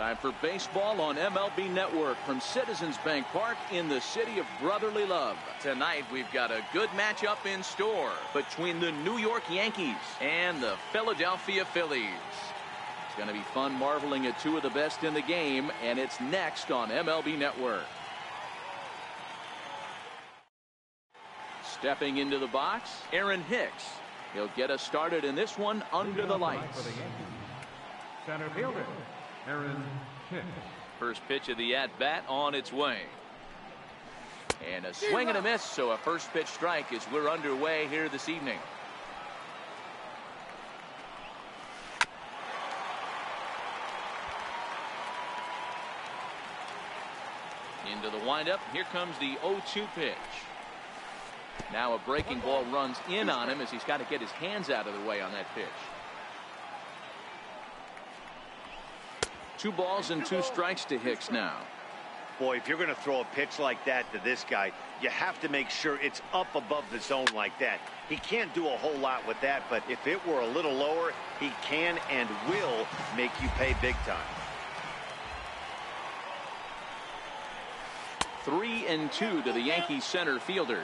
Time for baseball on MLB Network from Citizens Bank Park in the city of brotherly love. Tonight we've got a good matchup in store between the New York Yankees and the Philadelphia Phillies. It's going to be fun marveling at two of the best in the game, and it's next on MLB Network. Stepping into the box, Aaron Hicks. He'll get us started in this one under the lights. Center fielder, Aaron Hicks. First pitch of the at-bat on its way. And a swing and a miss, so a first pitch strike as we're underway here this evening. Into the windup. Here comes the 0-2 pitch. Now a breaking ball runs in on him as he's got to get his hands out of the way on that pitch. 2 balls and 2 strikes to Hicks now. Boy, if you're going to throw a pitch like that to this guy, you have to make sure it's up above the zone like that. He can't do a whole lot with that, but if it were a little lower, he can and will make you pay big time. 3-2 to the Yankees center fielder.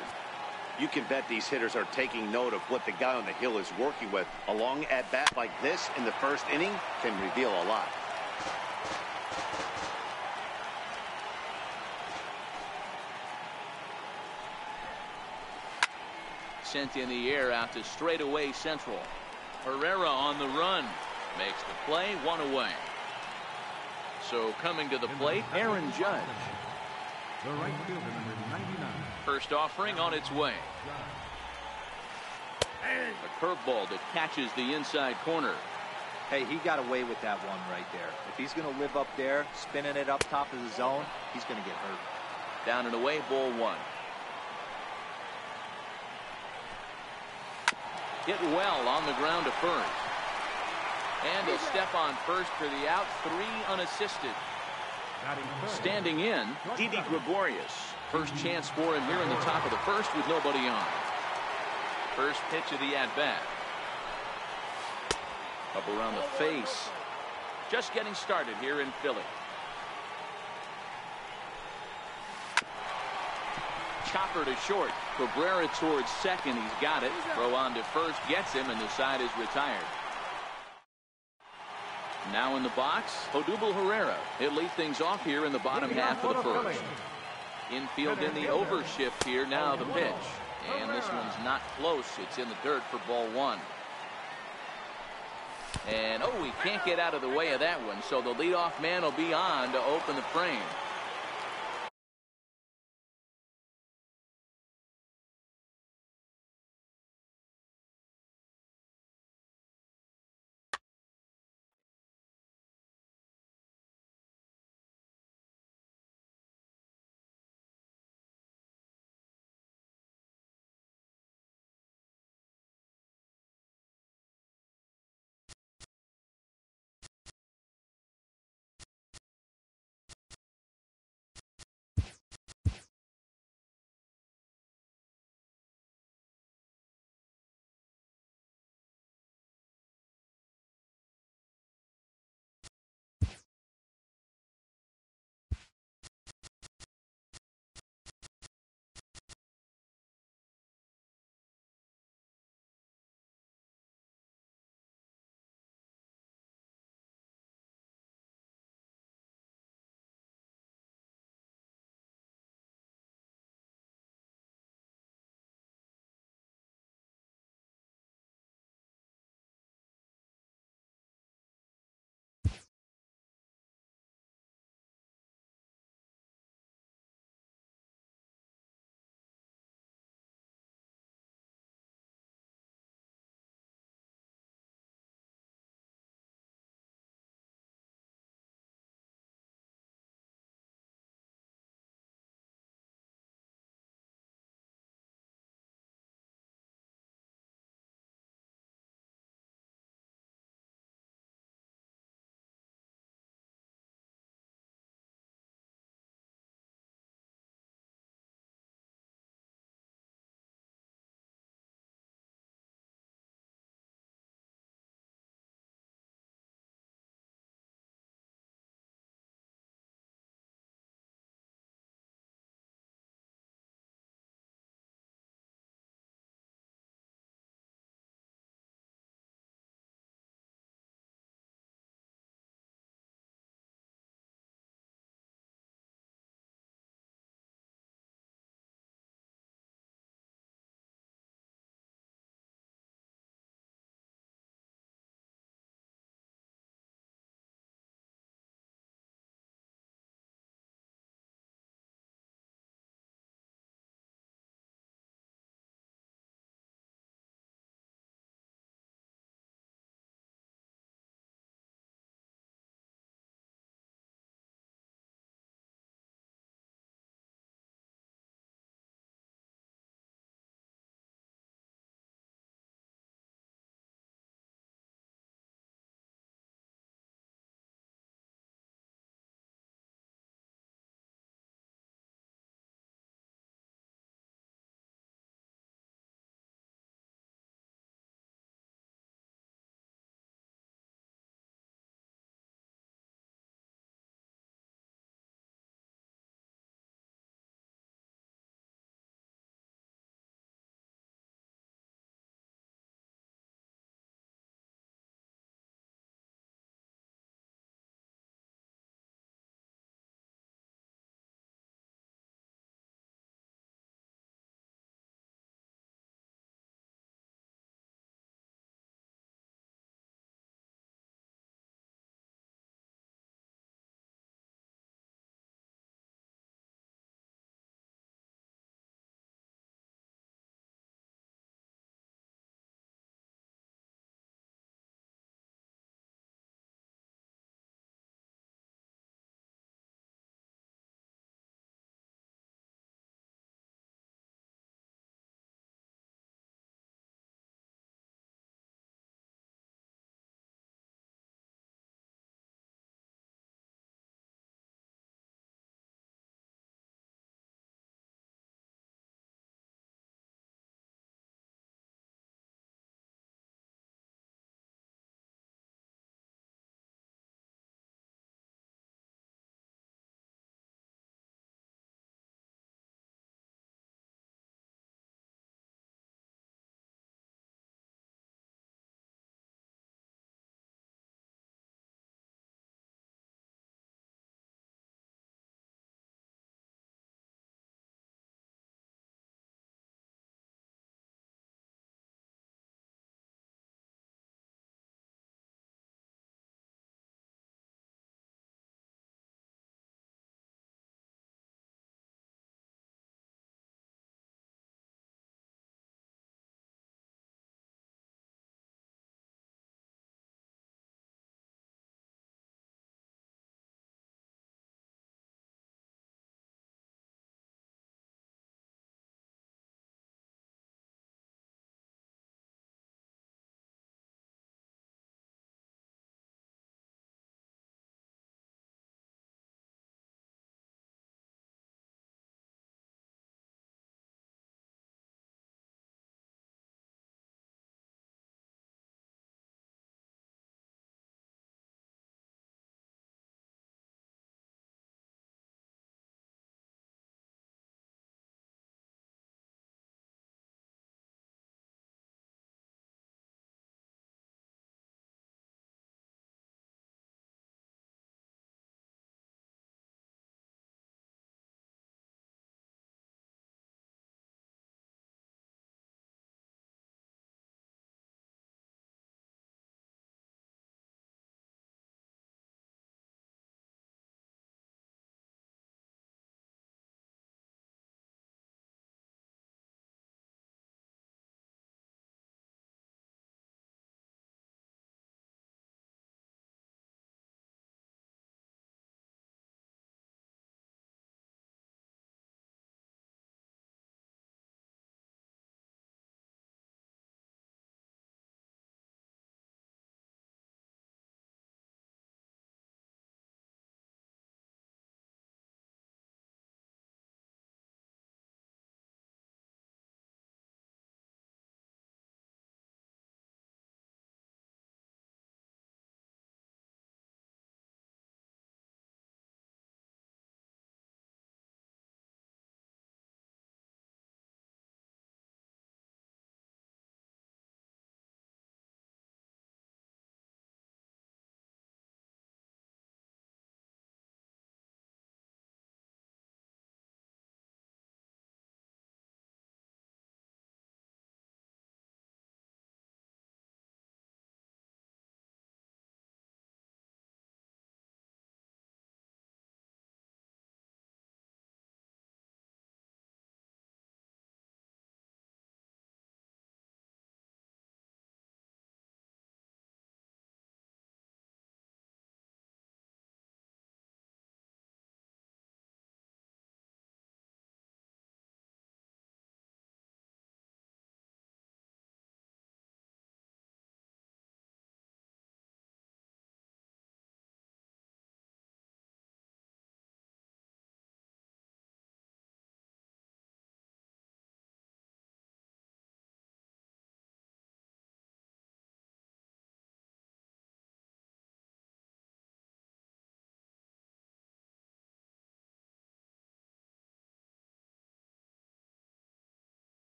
You can bet these hitters are taking note of what the guy on the hill is working with. A long at-bat like this in the first inning can reveal a lot. Sent in the air out to straightaway central. Herrera on the run. Makes the play, 1 away. So coming to the plate, Aaron Judge. The right fielder, number 99. First offering on its way. A curveball that catches the inside corner. Hey, he got away with that one right there. If he's going to live up there, spinning it up top of the zone, he's going to get hurt. Down and away, ball 1. Hit well on the ground to first. And a step on first for the out, 3 unassisted. Standing in, Didi Gregorius. First chance for him here in the top of the first with nobody on. First pitch of the at-bat. Up around the face. Just getting started here in Philly. Chopper to short. Cabrera towards second. He's got it. Throw on to first. Gets him, and the side is retired. Now in the box, Odubel Herrera. He'll lead things off here in the bottom half of the first. Infield in the overshift here. Now the pitch. And this one's not close. It's in the dirt for ball 1. And, oh, he can't get out of the way of that one. So the leadoff man will be on to open the frame.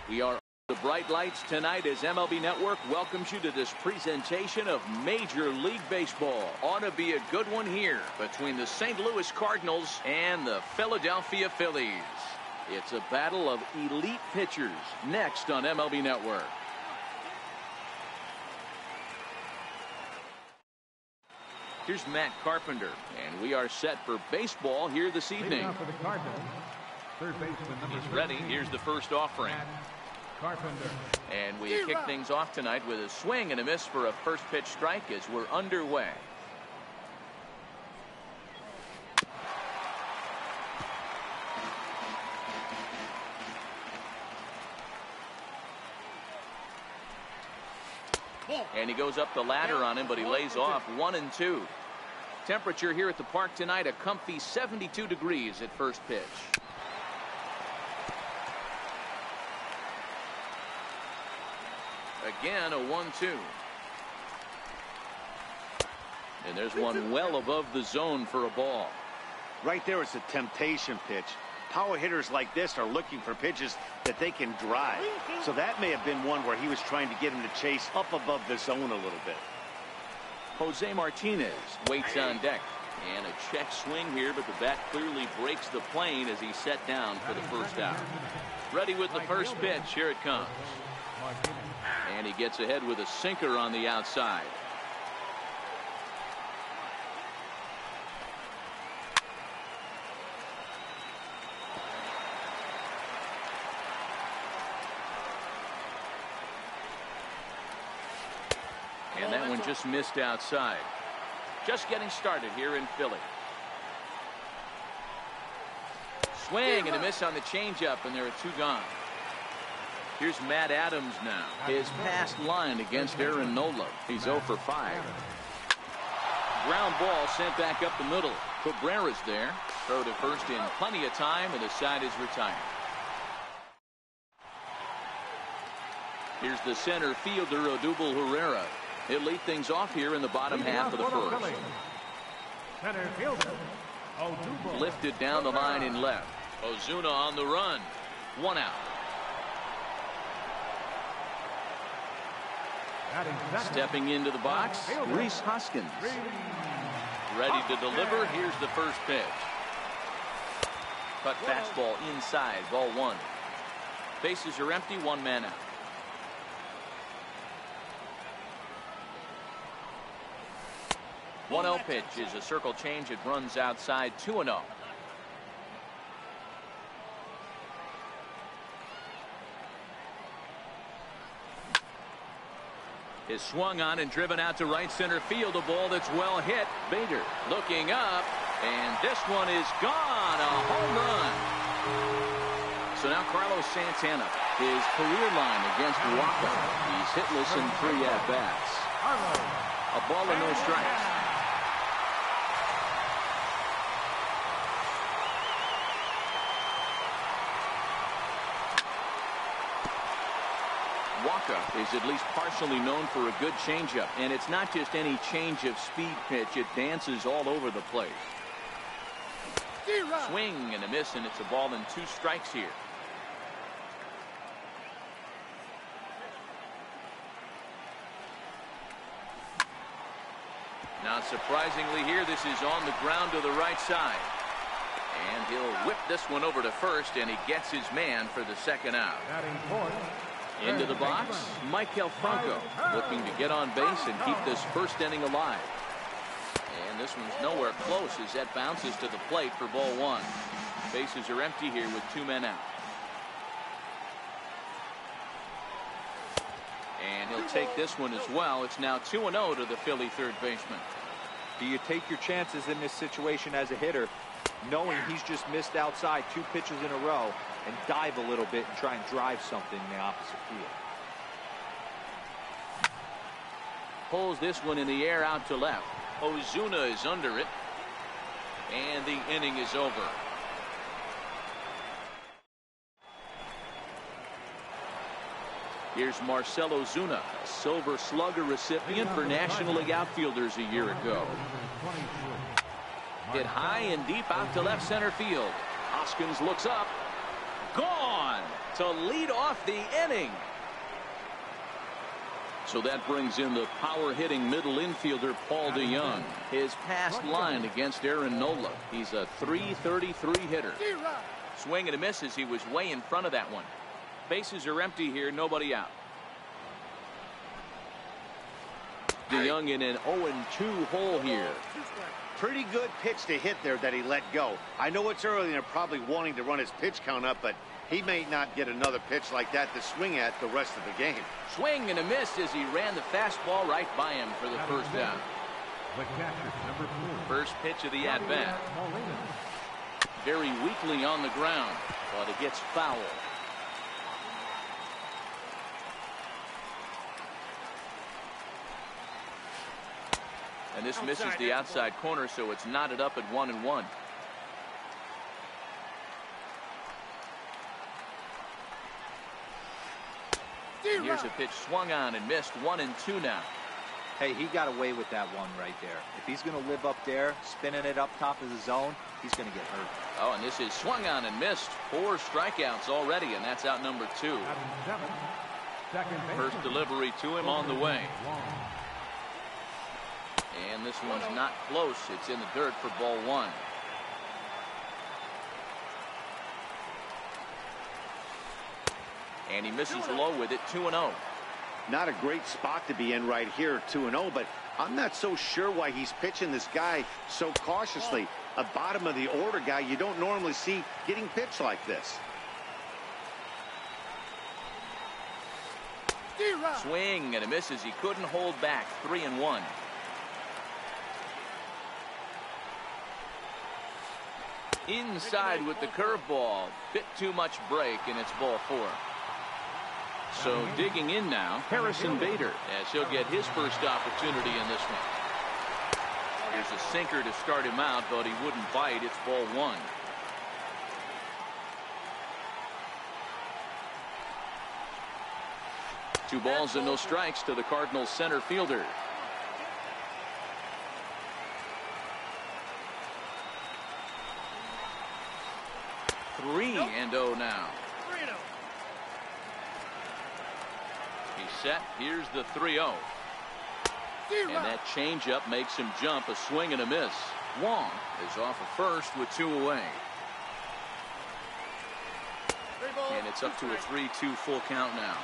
We are the bright lights tonight as MLB Network welcomes you to this presentation of Major League Baseball. Ought to be a good one here between the St. Louis Cardinals and the Philadelphia Phillies. It's a battle of elite pitchers next on MLB Network. Here's Matt Carpenter, and we are set for baseball here this evening. For the Cardinals, third baseman number He's ready. 13, Here's the first offering. Matt Carpenter. And we kick things off tonight with a swing and a miss for a first pitch strike as we're underway. And he goes up the ladder on him, but he lays off 1-2. Temperature here at the park tonight, a comfy 72 degrees at first pitch. Again, a 1-2. And there's one well above the zone for a ball. Right there, it's a temptation pitch. Power hitters like this are looking for pitches that they can drive. So that may have been one where he was trying to get him to chase up above the zone a little bit. Jose Martinez waits on deck. And a check swing here, but the bat clearly breaks the plane as he's set down for the first out. Ready with the first pitch. Here it comes. And he gets ahead with a sinker on the outside. And that one just missed outside. Just getting started here in Philly. Swing and a miss on the changeup, and there are two gone. Here's Matt Adams now. His past line against Aaron Nola. He's 0 for 5. Ground ball sent back up the middle. Cabrera's there. Throw to first in plenty of time, and the side is retired. Here's the center fielder, Odubel Herrera. He'll lead things off here in the bottom half of the first. Center fielder, Odubel. Lifted down the line in left. Ozuna on the run. 1 out. Stepping into the box, Rhys Hoskins. Ready to deliver. Here's the first pitch. Cut fastball inside, ball 1. Bases are empty, 1 man out. One 0 pitch is a circle change. It runs outside 2-0. Is swung on and driven out to right center field. A ball that's well hit. Bader looking up, and this one is gone. A home run. So now Carlos Santana, his career line against Waka. He's hitless in 3 at-bats. A ball and no strikes. Waka is at least partially known for a good changeup, and it's not just any change of speed pitch. It dances all over the place. Swing and a miss, and it's a ball and 2 strikes here. Now, surprisingly here, this is on the ground to the right side. And he'll whip this one over to first, and he gets his man for the second out. Into the box, Michael Franco looking to get on base and keep this first inning alive. And this one's nowhere close as that bounces to the plate for ball 1. Bases are empty here with 2 men out. And he'll take this one as well. It's now 2-0 to the Philly third baseman. Do you take your chances in this situation as a hitter, knowing he's just missed outside 2 pitches in a row, and dive a little bit and try and drive something in the opposite field? Pulls this one in the air out to left. Ozuna is under it. And the inning is over. Here's Marcell Ozuna, a Silver Slugger recipient for National League outfielders a year ago. Hit high and deep out to left center field. Hoskins looks up. Gone. to lead off the inning. So that brings in the power-hitting middle infielder Paul DeYoung. His past line against Aaron Nola. He's a .333 hitter. Swing and a miss as he was way in front of that one. Bases are empty here, nobody out. DeYoung in an 0-2 hole here. Pretty good pitch to hit there that he let go. I know it's early and they're probably wanting to run his pitch count up, but he may not get another pitch like that to swing at the rest of the game. Swing and a miss as he ran the fastball right by him for the first down. First pitch of the at-bat. Very weakly on the ground, but it gets foul. And this misses the outside corner, so it's knotted up at 1-1. Here's a pitch swung on and missed. 1-2 now. Hey, he got away with that one right there. If he's going to live up there, spinning it up top of the zone, he's going to get hurt. Oh, and this is swung on and missed. 4 strikeouts already, and that's out number 2. First delivery to him on the way. And this one's not close. It's in the dirt for ball 1. And he misses low with it. 2-0. Not a great spot to be in right here, 2-0, but I'm not so sure why he's pitching this guy so cautiously. A bottom of the order guy you don't normally see getting pitched like this. Swing and a miss as he couldn't hold back. 3-1. Inside with the curveball. Bit too much break, and it's ball 4. So digging in now, Harrison Bader, as he'll get his first opportunity in this one. Here's a sinker to start him out, but he wouldn't bite. It's ball 1. Two balls and no strikes to the Cardinals center fielder. Nope. 3-0 now. He's set. Here's the 3-0. And that changeup makes him jump. A swing and a miss. Wong is off of first with 2 away. And it's up to a 3-2 full count now.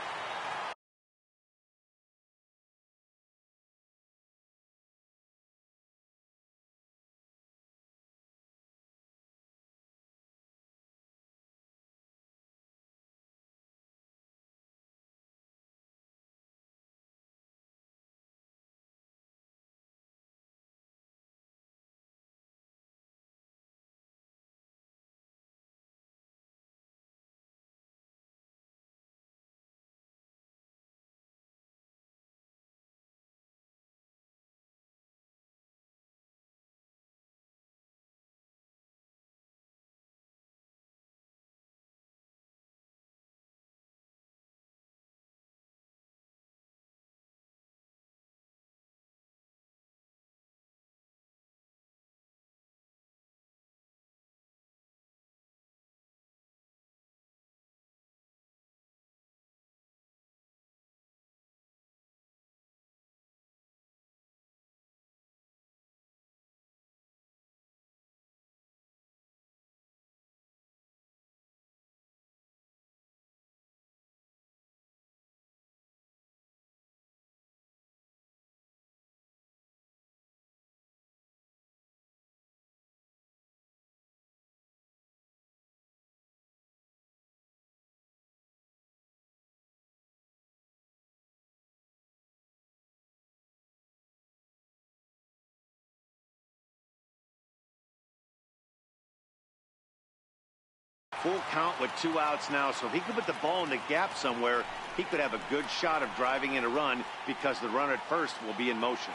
Full count with 2 outs now, so if he could put the ball in the gap somewhere, he could have a good shot of driving in a run because the runner at first will be in motion.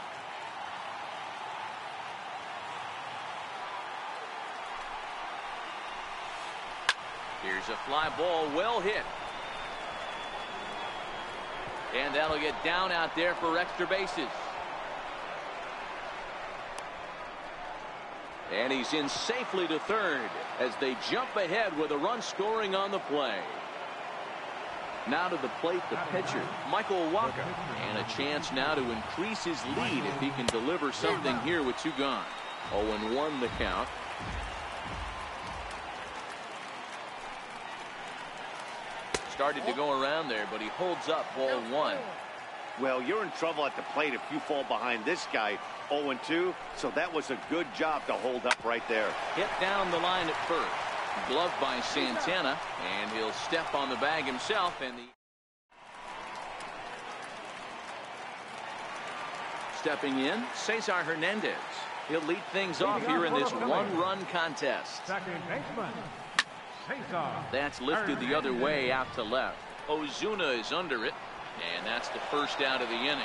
Here's a fly ball, well hit. And that'll get down out there for extra bases. And he's in safely to third as they jump ahead with a run scoring on the play. Now to the plate, the pitcher, Michael Walker. And a chance now to increase his lead if he can deliver something here with 2 gone. 0-1 the count. Started to go around there, but he holds up ball 1. Well, you're in trouble at the plate if you fall behind this guy 0-2, so that was a good job to hold up right there. Hit down the line at first. Gloved by Santana, and he'll step on the bag himself. And stepping in, Cesar Hernandez. He'll lead things off here in this 1-run contest. Second baseman, Cesar. That's lifted the other way out to left. Ozuna is under it, and that's the first out of the inning.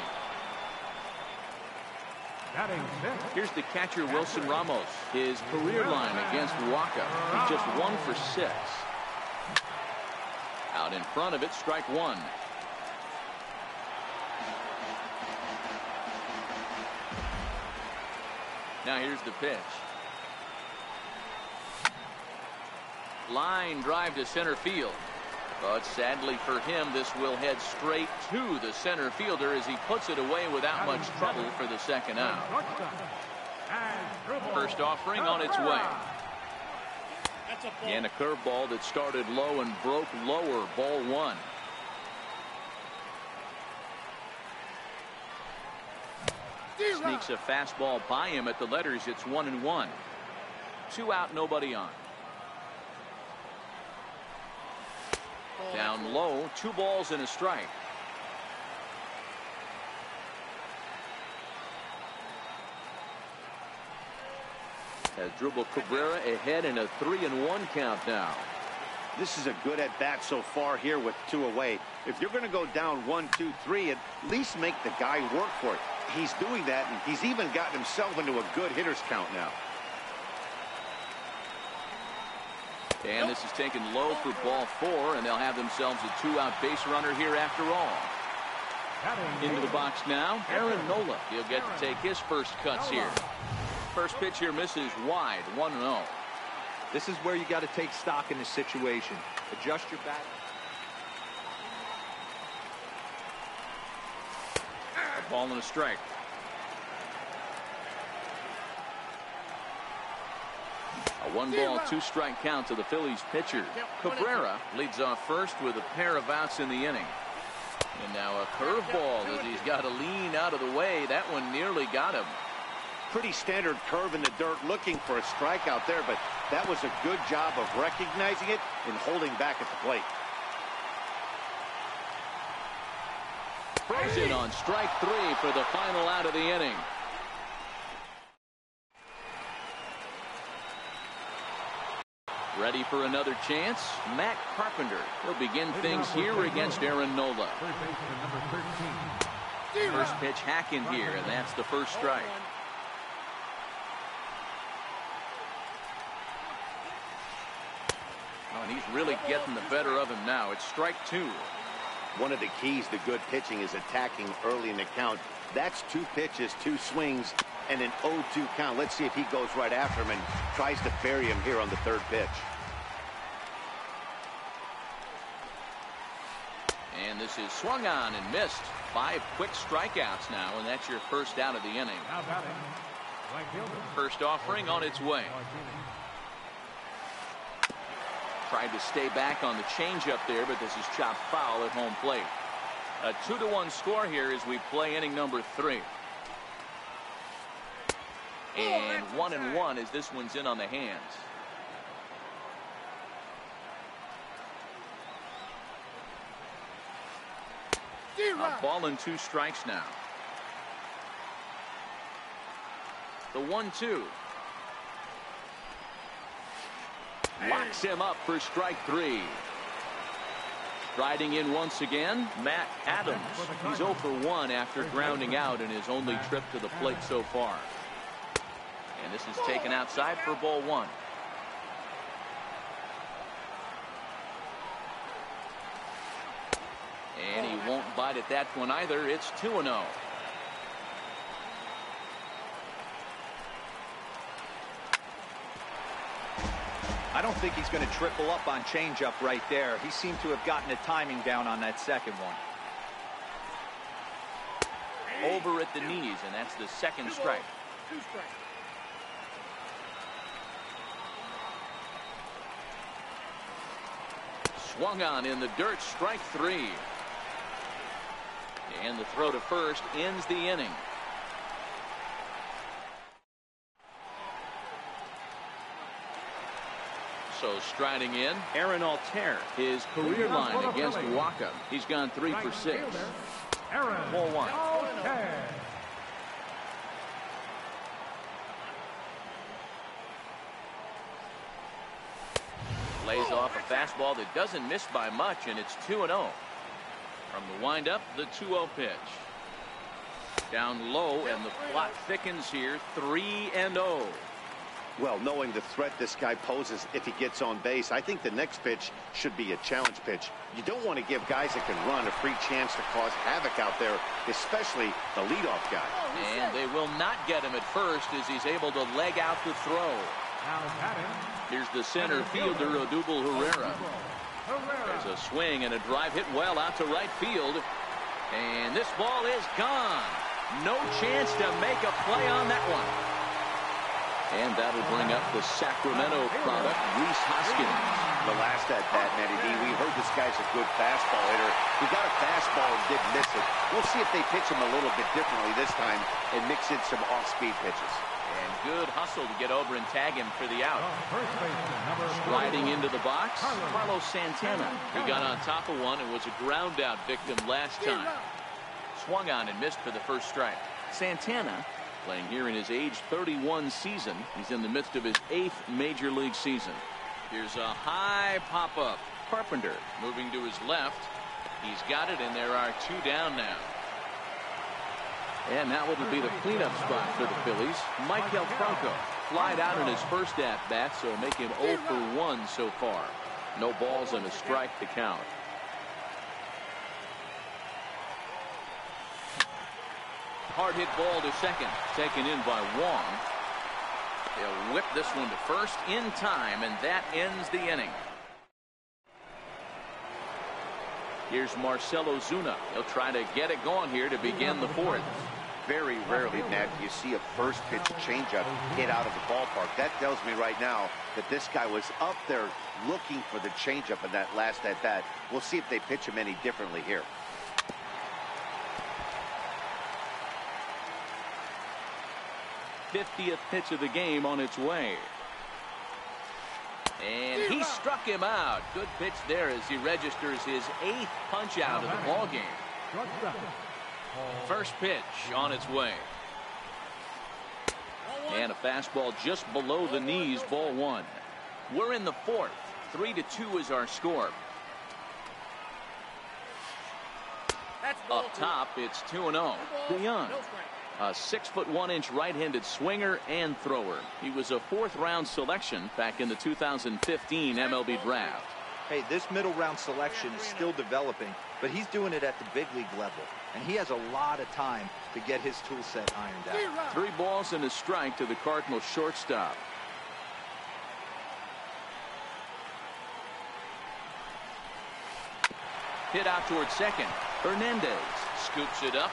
Batting sixth. Here's the catcher, Wilson Ramos. His career line against Waka. He's just 1 for 6. Out in front of it, strike 1. Now here's the pitch. Line drive to center field. But sadly for him, this will head straight to the center fielder as he puts it away without much trouble for the second out. First offering on its way. And a curveball that started low and broke lower, ball 1. Sneaks a fastball by him at the letters. It's 1-1. 2 out, nobody on. Down low, 2 balls and a strike. Has Dribble Cabrera ahead in a 3-1 count now. This is a good at bat so far here with 2 away. If you're going to go down 1, 2, 3, at least make the guy work for it. He's doing that, and he's even gotten himself into a good hitter's count now. And this is taken low for ball 4, and they'll have themselves a 2-out base runner here after all. Into the box now, Aaron Nola. He'll get to take his first cuts here. First pitch here misses wide, 1-0. This is where you got to take stock in this situation. Adjust your bat. A ball and a strike. A 1-ball, 2-strike count to the Phillies pitcher. Cabrera leads off first with a pair of outs in the inning. And now a curveball as he's got to lean out of the way. That one nearly got him. Pretty standard curve in the dirt, looking for a strikeout there, but that was a good job of recognizing it and holding back at the plate. Frozen on strike 3 for the final out of the inning. Ready for another chance? Matt Carpenter. He'll begin things here against Aaron Nola. First pitch hack in here, and that's the first strike. Oh, and he's really getting the better of him now. It's strike 2. One of the keys to good pitching is attacking early in the count. That's 2 pitches, 2 swings, and an 0-2 count. Let's see if he goes right after him and tries to bury him here on the 3rd pitch. And this is swung on and missed. 5 quick strikeouts now, and that's your first out of the inning. First offering on its way. Tried to stay back on the changeup there, but this is chopped foul at home plate. A 2-1 score here as we play inning number 3. And 1-1 as this one's in on the hands. A ball and 2 strikes now. The 1-2. Locks him up for strike 3. Striding in once again, Matt Adams. He's 0 for 1 after grounding out in his only trip to the plate so far. And this is taken outside for ball 1. And he won't bite at that one either. It's 2-0. I don't think he's going to triple up on changeup right there. He seemed to have gotten the timing down on that second one. Over at the knees, and that's the second strike. Swung on in the dirt, strike 3. And the throw to first ends the inning. So striding in, Aaron Altair, his career line against Waka. He's gone 3 for 6. Aaron Ball 1. Altair. Lays off a fastball that doesn't miss by much, and it's 2-0. From the windup, the 2-0 pitch. Down low, and the plot thickens here, 3-0. Well, knowing the threat this guy poses if he gets on base, I think the next pitch should be a challenge pitch. You don't want to give guys that can run a free chance to cause havoc out there, especially the leadoff guy. And they will not get him at first as he's able to leg out the throw. Now batting. Here's the center fielder, Odubel Herrera. There's a swing and a drive hit well out to right field. And this ball is gone. No chance to make a play on that one. And that'll bring up the Sacramento product, Rhys Hoskins. The last at bat, Matty D, we heard this guy's a good fastball hitter. He got a fastball and did miss it. We'll see if they pitch him a little bit differently this time and mix in some off-speed pitches. And good hustle to get over and tag him for the out. First baseman, number Striding into the box, Carlos Santana. He got on top of one and was a ground out victim last time. Swung on and missed for the first strike. Santana, playing here in his age 31 season. He's in the midst of his 8th major league season. Here's a high pop-up. Carpenter moving to his left. He's got it, and there are 2 down now. And now it'll be the cleanup spot for the Phillies. Michael Franco flied out in his first at-bat, so make him 0 for 1 so far. No balls and a strike to count. Hard hit ball to second, taken in by Wong. They'll whip this one to first in time, and that ends the inning. Here's Marcell Ozuna. He'll try to get it going here to begin the 4th. Very rarely, Matt, do you see a first pitch changeup hit out of the ballpark. That tells me right now that this guy was up there looking for the changeup in that last at bat. We'll see if they pitch him any differently here. '50th pitch of the game on its way. And he struck him out. Good pitch there as he registers his 8th punch out of the ball game. First pitch on its way. And a fastball just below the knees, ball 1. We're in the 4th. 3-2 is our score. Up top, it's 2-0. DeYoung, a 6'1" right-handed swinger and thrower. He was a 4th-round selection back in the 2015 MLB draft. Hey, this middle round selection is still developing, but he's doing it at the big league level, and he has a lot of time to get his tool set ironed out. 3 balls and a strike to the Cardinals shortstop. Hit out towards second. Hernandez scoops it up.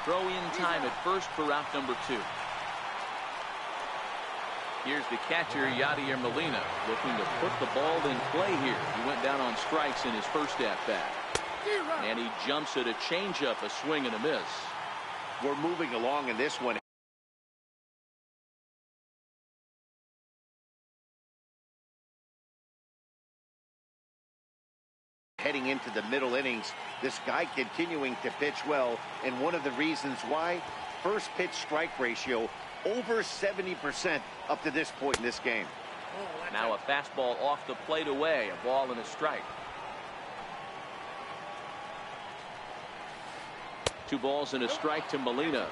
Throw in time at first for out number 2. Here's the catcher, Yadier Molina, looking to put the ball in play here. He went down on strikes in his first at-bat. And he jumps at a changeup, a swing and a miss. We're moving along in this one. Heading into the middle innings, this guy continuing to pitch well, and one of the reasons why, first pitch strike ratio over 70% up to this point in this game. Now a fastball off the plate away, a ball and a strike. 2 balls and a strike to Molina.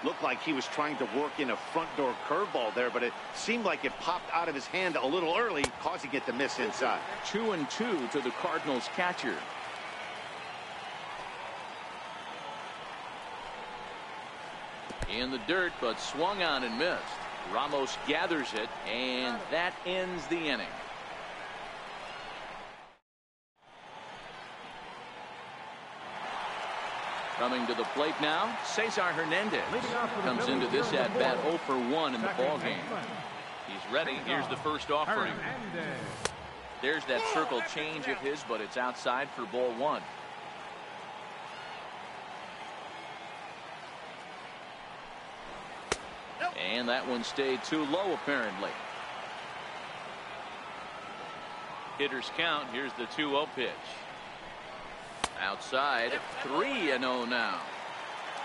Looked like he was trying to work in a front door curveball there, but it seemed like it popped out of his hand a little early, causing it to miss inside. 2-2 to the Cardinals catcher. In the dirt, but swung on and missed. Ramos gathers it, and that ends the inning. Coming to the plate now, Cesar Hernandez comes into this at-bat 0 for 1 in the ballgame. He's ready. Here's the first offering. There's that circle change of his, but it's outside for ball 1. And that one stayed too low, apparently. Hitters count. Here's the 2-0 pitch. Outside, 3-0 now.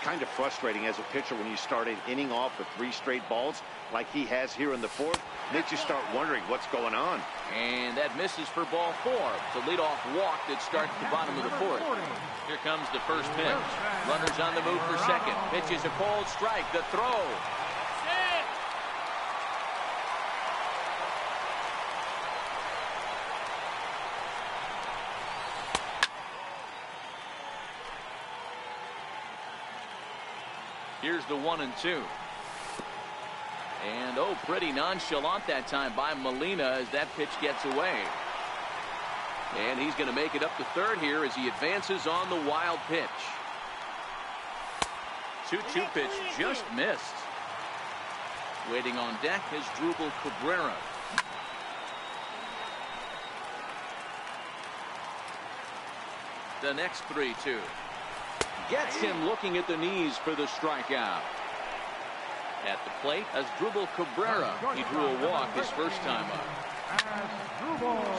Kind of frustrating as a pitcher when you start an inning off with 3 straight balls like he has here in the 4th. Makes you start wondering what's going on. And that misses for ball 4. It's a leadoff walk that starts the bottom of the 4th. Here comes the first pitch. Runners on the move for second. Pitch is a cold strike. The throw. Here's the 1-2. And oh, pretty nonchalant that time by Molina as that pitch gets away. And he's going to make it up to third here as he advances on the wild pitch. 2-2 pitch just missed. Waiting on deck is Drupal Cabrera. The next 3-2. Gets him looking at the knees for the strikeout. At the plate as Drupal Cabrera. He drew a walk his first time up.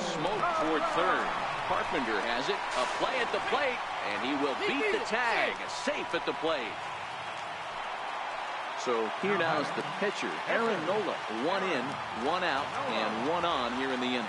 Smoke toward third. Carpenter has it. A play at the plate. And he will beat the tag. Safe at the plate. So here now is the pitcher, Aaron Nola. 1 in, 1 out, and 1 on here in the inning.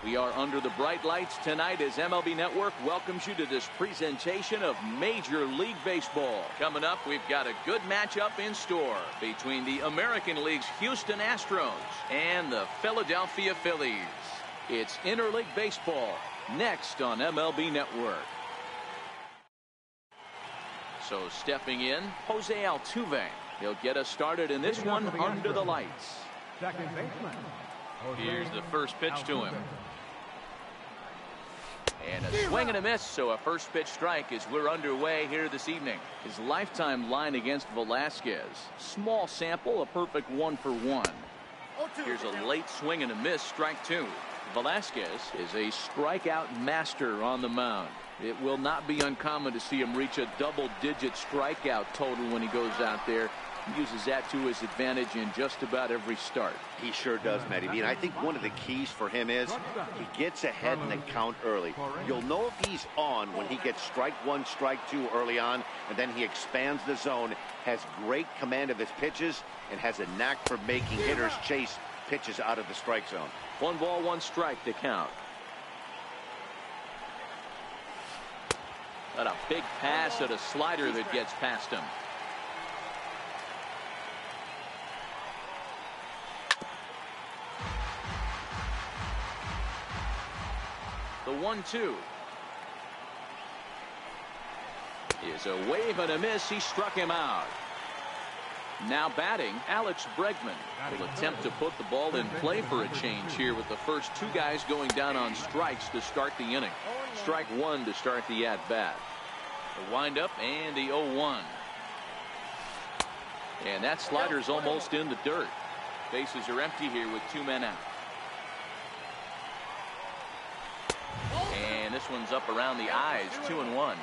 We are under the bright lights tonight as MLB Network welcomes you to this presentation of Major League Baseball. Coming up, we've got a good matchup in store between the American League's Houston Astros and the Philadelphia Phillies. It's Interleague Baseball next on MLB Network. So stepping in, Jose Altuve. He'll get us started in this one under the lights. Second baseman. Here's the first pitch to him. And a swing and a miss, so a first pitch strike as we're underway here this evening. His lifetime line against Velasquez. Small sample, a perfect 1-for-1. Here's a late swing and a miss, strike 2. Velasquez is a strikeout master on the mound. It will not be uncommon to see him reach a double-digit strikeout total when he goes out there. He uses that to his advantage in just about every start. He sure does, Matty B. And I think one of the keys for him is he gets ahead in the count early. You'll know if he's on when he gets strike 1, strike 2 early on, and then he expands the zone, has great command of his pitches, and has a knack for making hitters chase pitches out of the strike zone. 1 ball, 1 strike to count. Got a big pass at a slider that gets past him. The 1-2 is a wave and a miss. He struck him out. Now batting, Alex Bregman will attempt to put the ball in play for a change here with the first 2 guys going down on strikes to start the inning. Strike 1 to start the at-bat. The windup and the 0-1. And that slider's almost in the dirt. Bases are empty here with 2 men out. And this one's up around the eyes, 2-1.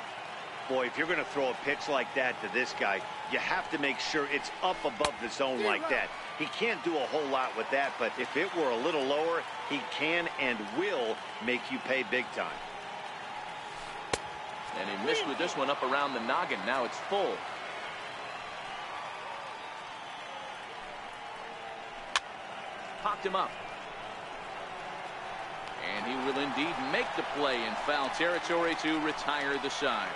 Boy, if you're going to throw a pitch like that to this guy, you have to make sure it's up above the zone like that. He can't do a whole lot with that, but if it were a little lower, he can and will make you pay big time. And he missed with this one up around the noggin. Now it's full. Popped him up. And he will indeed make the play in foul territory to retire the side.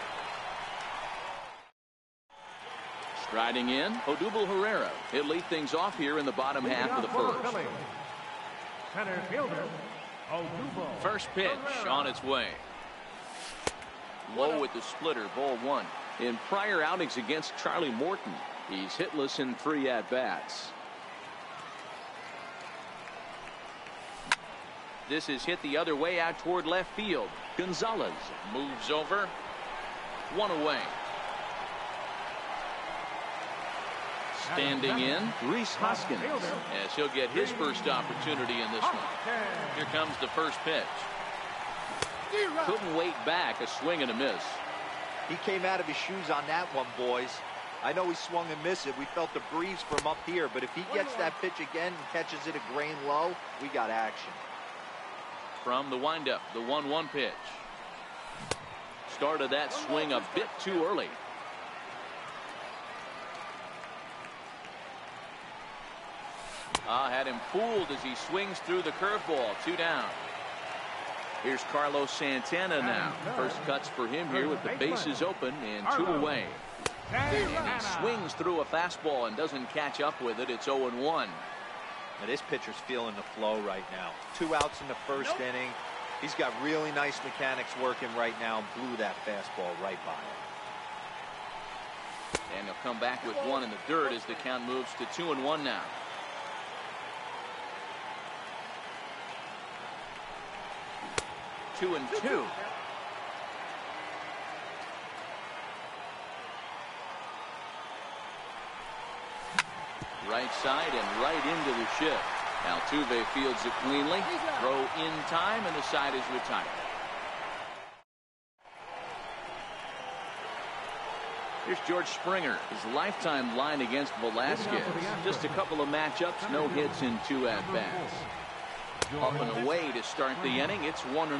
Striding in, Odubel Herrera. He'll lead things off here in the bottom half of the first. Center fielder, Odubel. First pitch on its way. Low with the splitter, ball 1. In prior outings against Charlie Morton, he's hitless in 3 at-bats. This is hit the other way out toward left field. Gonzalez moves over. 1 away. Standing in, Rhys Hoskins, as he'll get his first opportunity in this one. Here comes the first pitch. Couldn't wait back, a swing and a miss. He came out of his shoes on that one, boys. I know he swung and missed it. We felt the breeze from up here, but if he gets that pitch again and catches it a grain low, we got action. From the windup, the 1-1 pitch. Started that swing a bit too early. Had him fooled as he swings through the curveball. 2 down. Here's Carlos Santana now. First cuts for him here with the bases open and 2 away. And he swings through a fastball and doesn't catch up with it. It's 0-1. Now this pitcher's feeling the flow right now. 2 outs in the first inning. He's got really nice mechanics working right now. Blew that fastball right by him. And he'll come back with 1 in the dirt as the count moves to 2-1 now. Two and 2. Right side and right into the shift. Altuve fields it cleanly. Throw in time, and the side is retired. Here's George Springer. His lifetime line against Velasquez. Just a couple of matchups, no hits in 2 at-bats. Up and away to start the inning. It's 1-0.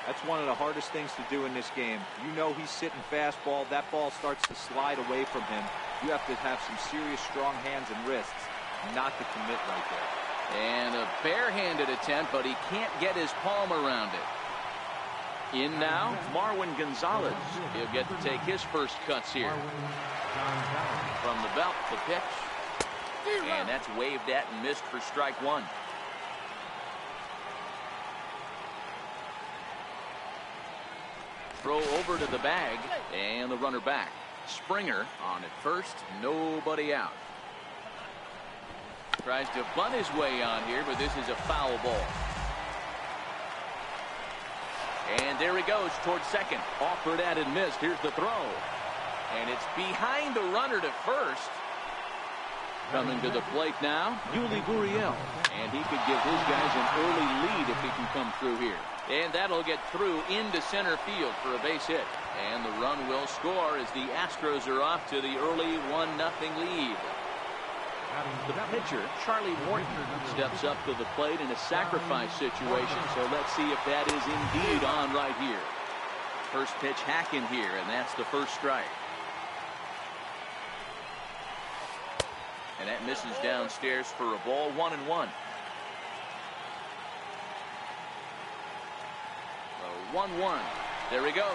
That's one of the hardest things to do in this game. You know he's sitting fastball. That ball starts to slide away from him. You have to have some serious strong hands and wrists not to commit right there. And a barehanded attempt, but he can't get his palm around it. In now, Marwin Gonzalez. He'll get to take his first cuts here. From the belt, the pitch. And that's waved at and missed for strike one. Throw over to the bag, and the runner back. Springer on at first, nobody out. Tries to bunt his way on here, but this is a foul ball. And there he goes towards second. Offered at and missed. Here's the throw. And it's behind the runner to first. Coming to the plate now, Yuli Gurriel. And he could give his guys an early lead if he can come through here. And that'll get through into center field for a base hit. And the run will score as the Astros are off to the early 1-0 lead. The pitcher, Charlie Morton, steps up to the plate in a sacrifice situation. So let's see if that is indeed on right here. First pitch hacking here, and that's the first strike. And that misses downstairs for a ball, 1-1. 1-1. There he goes.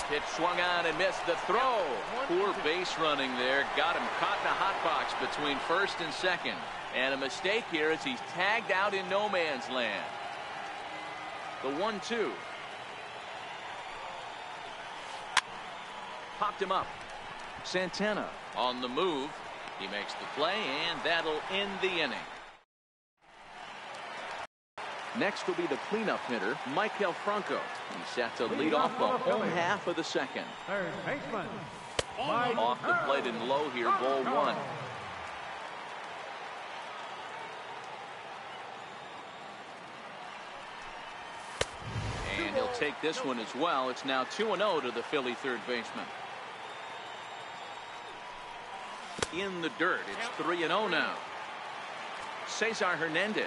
Pitch swung on and missed the throw. Poor base running there. Got him caught in a hot box between first and second. And a mistake here as he's tagged out in no man's land. The 1-2. Popped him up. Santana on the move. He makes the play, and that'll end the inning. Next will be the cleanup hitter, Michael Franco. He's set to lead off the home half of the second. Third baseman. Off the plate and low here, ball one. And he'll take this one as well. It's now 2-0 to the Philly third baseman. In the dirt, it's 3-0 now. Cesar Hernandez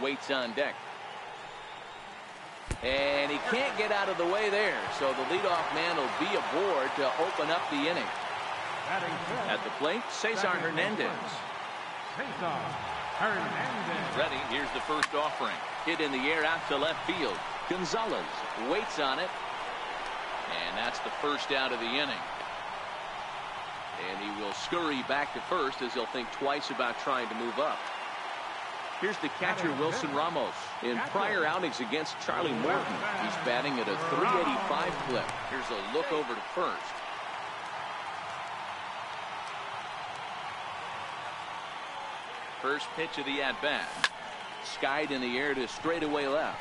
waits on deck. And he can't get out of the way there, so the leadoff man will be aboard to open up the inning. At the plate, Cesar Hernandez. Ready, here's the first offering. Hit in the air out to left field. Gonzalez waits on it. And that's the first out of the inning. And he will scurry back to first as he'll think twice about trying to move up. Here's the catcher, Wilson Ramos. In prior outings against Charlie Morton, he's batting at a .385 clip. Here's a look over to first. First pitch of the at-bat. Skied in the air to straightaway left.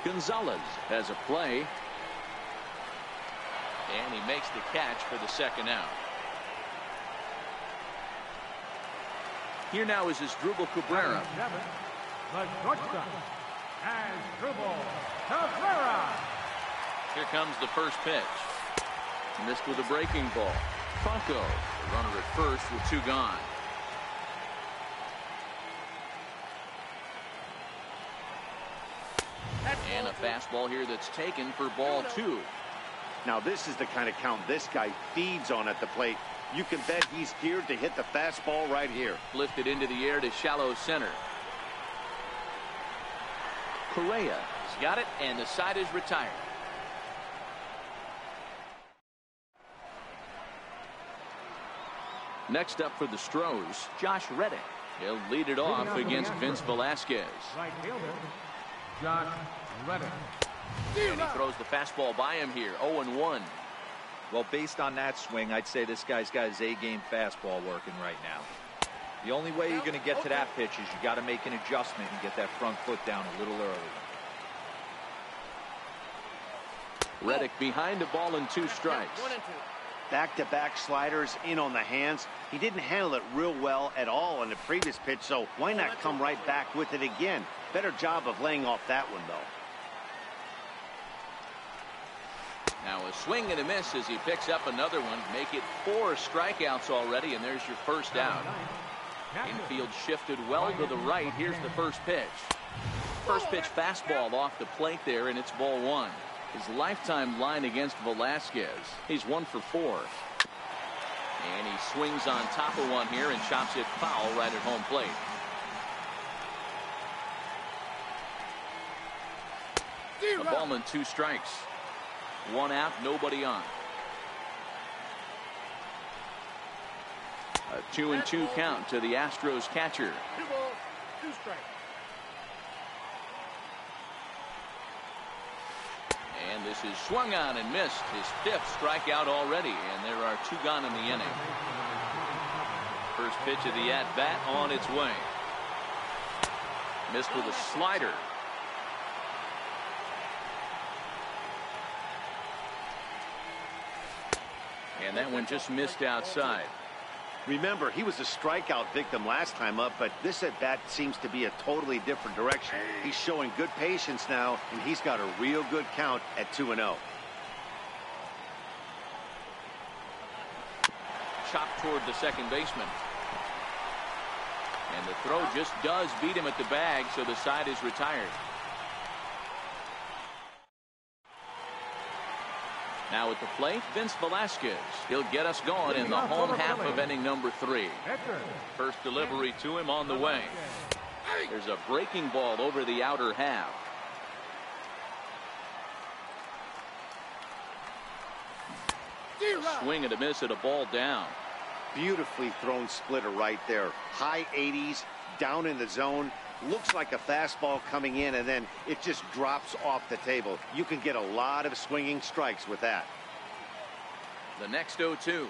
Gonzalez has a play. And he makes the catch for the second out. Here now is Asdrubal Cabrera. The shortstop, Asdrubal Cabrera. Here comes the first pitch. Missed with a breaking ball. Franco, the runner at first with two gone. And a fastball here that's taken for ball two. Now this is the kind of count this guy feeds on at the plate. You can bet he's geared to hit the fastball right here. Lifted into the air to shallow center. Correa has got it, and the side is retired. Next up for the Stros, Josh Reddick. He'll lead it off against Vince Velasquez. Right fielder, Josh Reddick. And he throws the fastball by him here, 0-1. Well, based on that swing, I'd say this guy's got his A-game fastball working right now. The only way you're going to get to that pitch is you got to make an adjustment and get that front foot down a little early. Reddick behind the ball and 2 strikes. Back-to-back sliders in on the hands. He didn't handle it real well at all on the previous pitch, so why not come right back with it again? Better job of laying off that one, though. Now a swing and a miss as he picks up another one. Make it 4 strikeouts already, and there's your first out. Infield shifted well to the right. Here's the first pitch. First pitch fastball off the plate there, and it's ball 1. His lifetime line against Velasquez. He's 1 for 4. And he swings on top of one here and chops it foul right at home plate. A ball and 2 strikes. 1 out, nobody on. A 2-2 count to the Astros catcher. 2 balls, 2 strikes. And this is swung on and missed. His 5th strikeout already, and there are 2 gone in the inning. First pitch of the at-bat on its way. Missed with a slider. And that one just missed outside. Remember, he was a strikeout victim last time up, but this at-bat seems to be a totally different direction. He's showing good patience now, and he's got a real good count at 2-0. Chopped toward the second baseman. And the throw just does beat him at the bag, so the side is retired. Now at the plate, Vince Velasquez. He'll get us going in the home half of inning number 3. First delivery to him on the way. There's a breaking ball over the outer half. A swing and a miss at a ball down. Beautifully thrown splitter right there. High 80s, down in the zone. Looks like a fastball coming in, and then it just drops off the table. You can get a lot of swinging strikes with that. The next 0-2.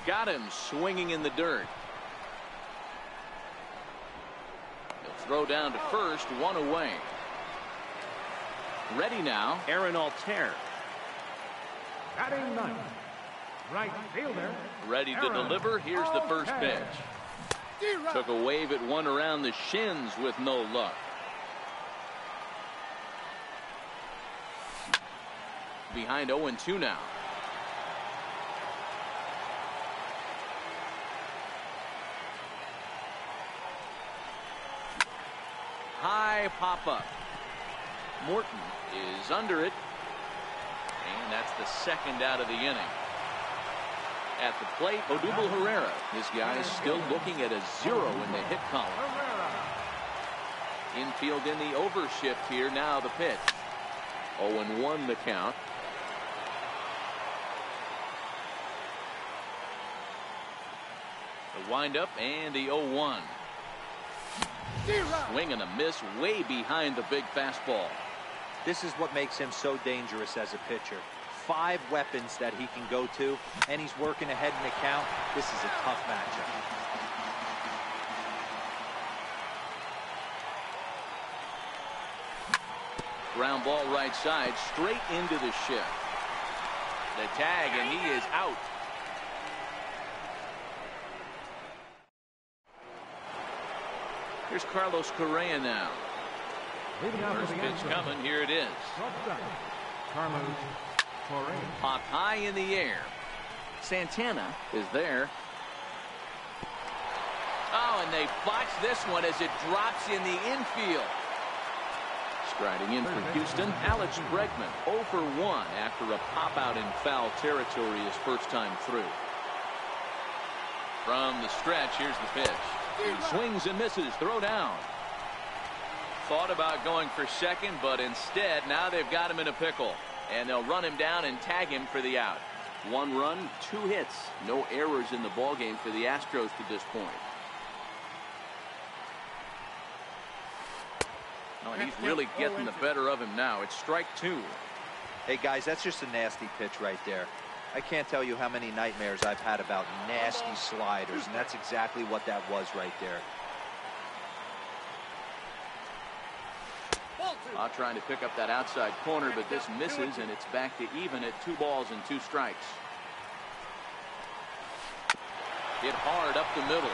Got him swinging in the dirt. He'll throw down to first, 1 away. Ready now, Aaron Altair. Batting 9th, right fielder. Ready to deliver. Here's the first pitch. Took a wave at one around the shins with no luck. Behind 0-2 now. High pop-up. Morton is under it. And that's the second out of the inning. At the plate, Odubel Herrera. This guy is still looking at a 0 in the hit column. Infield in the overshift here. Now the pitch. 0-1 the count. The windup and the 0-1. Swing and a miss way behind the big fastball. This is what makes him so dangerous as a pitcher. 5 weapons that he can go to, and he's working ahead in the count. This is a tough matchup. Ground ball right side, straight into the shift. The tag, and he is out. Here's Carlos Correa now. First pitch coming. Here it is. Carlos Correa. Popped high in the air. Santana is there. Oh, and they botch this one as it drops in the infield. Striding in for Houston, Alex Bregman, 0 for 1 after a pop-out in foul territory his first time through. From the stretch, here's the pitch. He swings and misses, throw down. Thought about going for second, but instead, now they've got him in a pickle. And they'll run him down and tag him for the out. 1 run, 2 hits. No errors in the ballgame for the Astros to this point. Oh, and he's really getting the better of him now. It's strike 2. Hey, guys, that's just a nasty pitch right there. I can't tell you how many nightmares I've had about nasty sliders, and that's exactly what that was right there. Trying to pick up that outside corner, but this misses, and it's back to even at 2 balls and 2 strikes. Hit hard up the middle,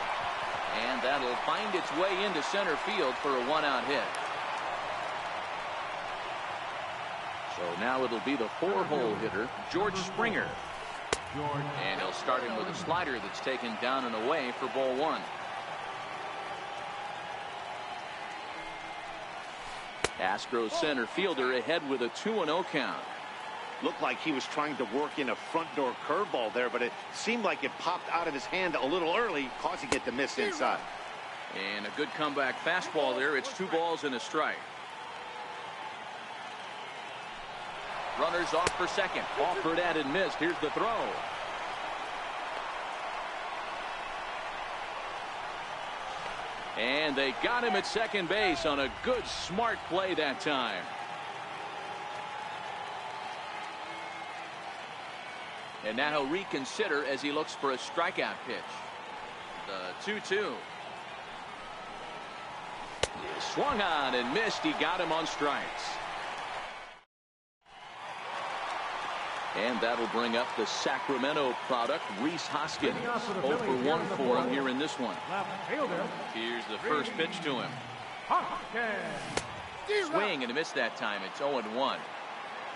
and that'll find its way into center field for a 1-out hit. So now it'll be the 4-hole hitter, George Springer. And he'll start him with a slider that's taken down and away for ball 1. Astros center fielder ahead with a 2-0 count. Looked like he was trying to work in a front door curveball there, but it seemed like it popped out of his hand a little early, causing it to miss inside. And a good comeback fastball there. It's 2 balls and a strike. Runners off for second. Offered at and missed. Here's the throw. And they got him at second base on a good, smart play that time. And now he'll reconsider as he looks for a strikeout pitch. The 2-2. Swung on and missed. He got him on strikes. And that'll bring up the Sacramento product, Rhys Hoskins. 0 for 1 for him here in this one. Here's the first pitch to him. Swing and a miss that time. It's 0-1.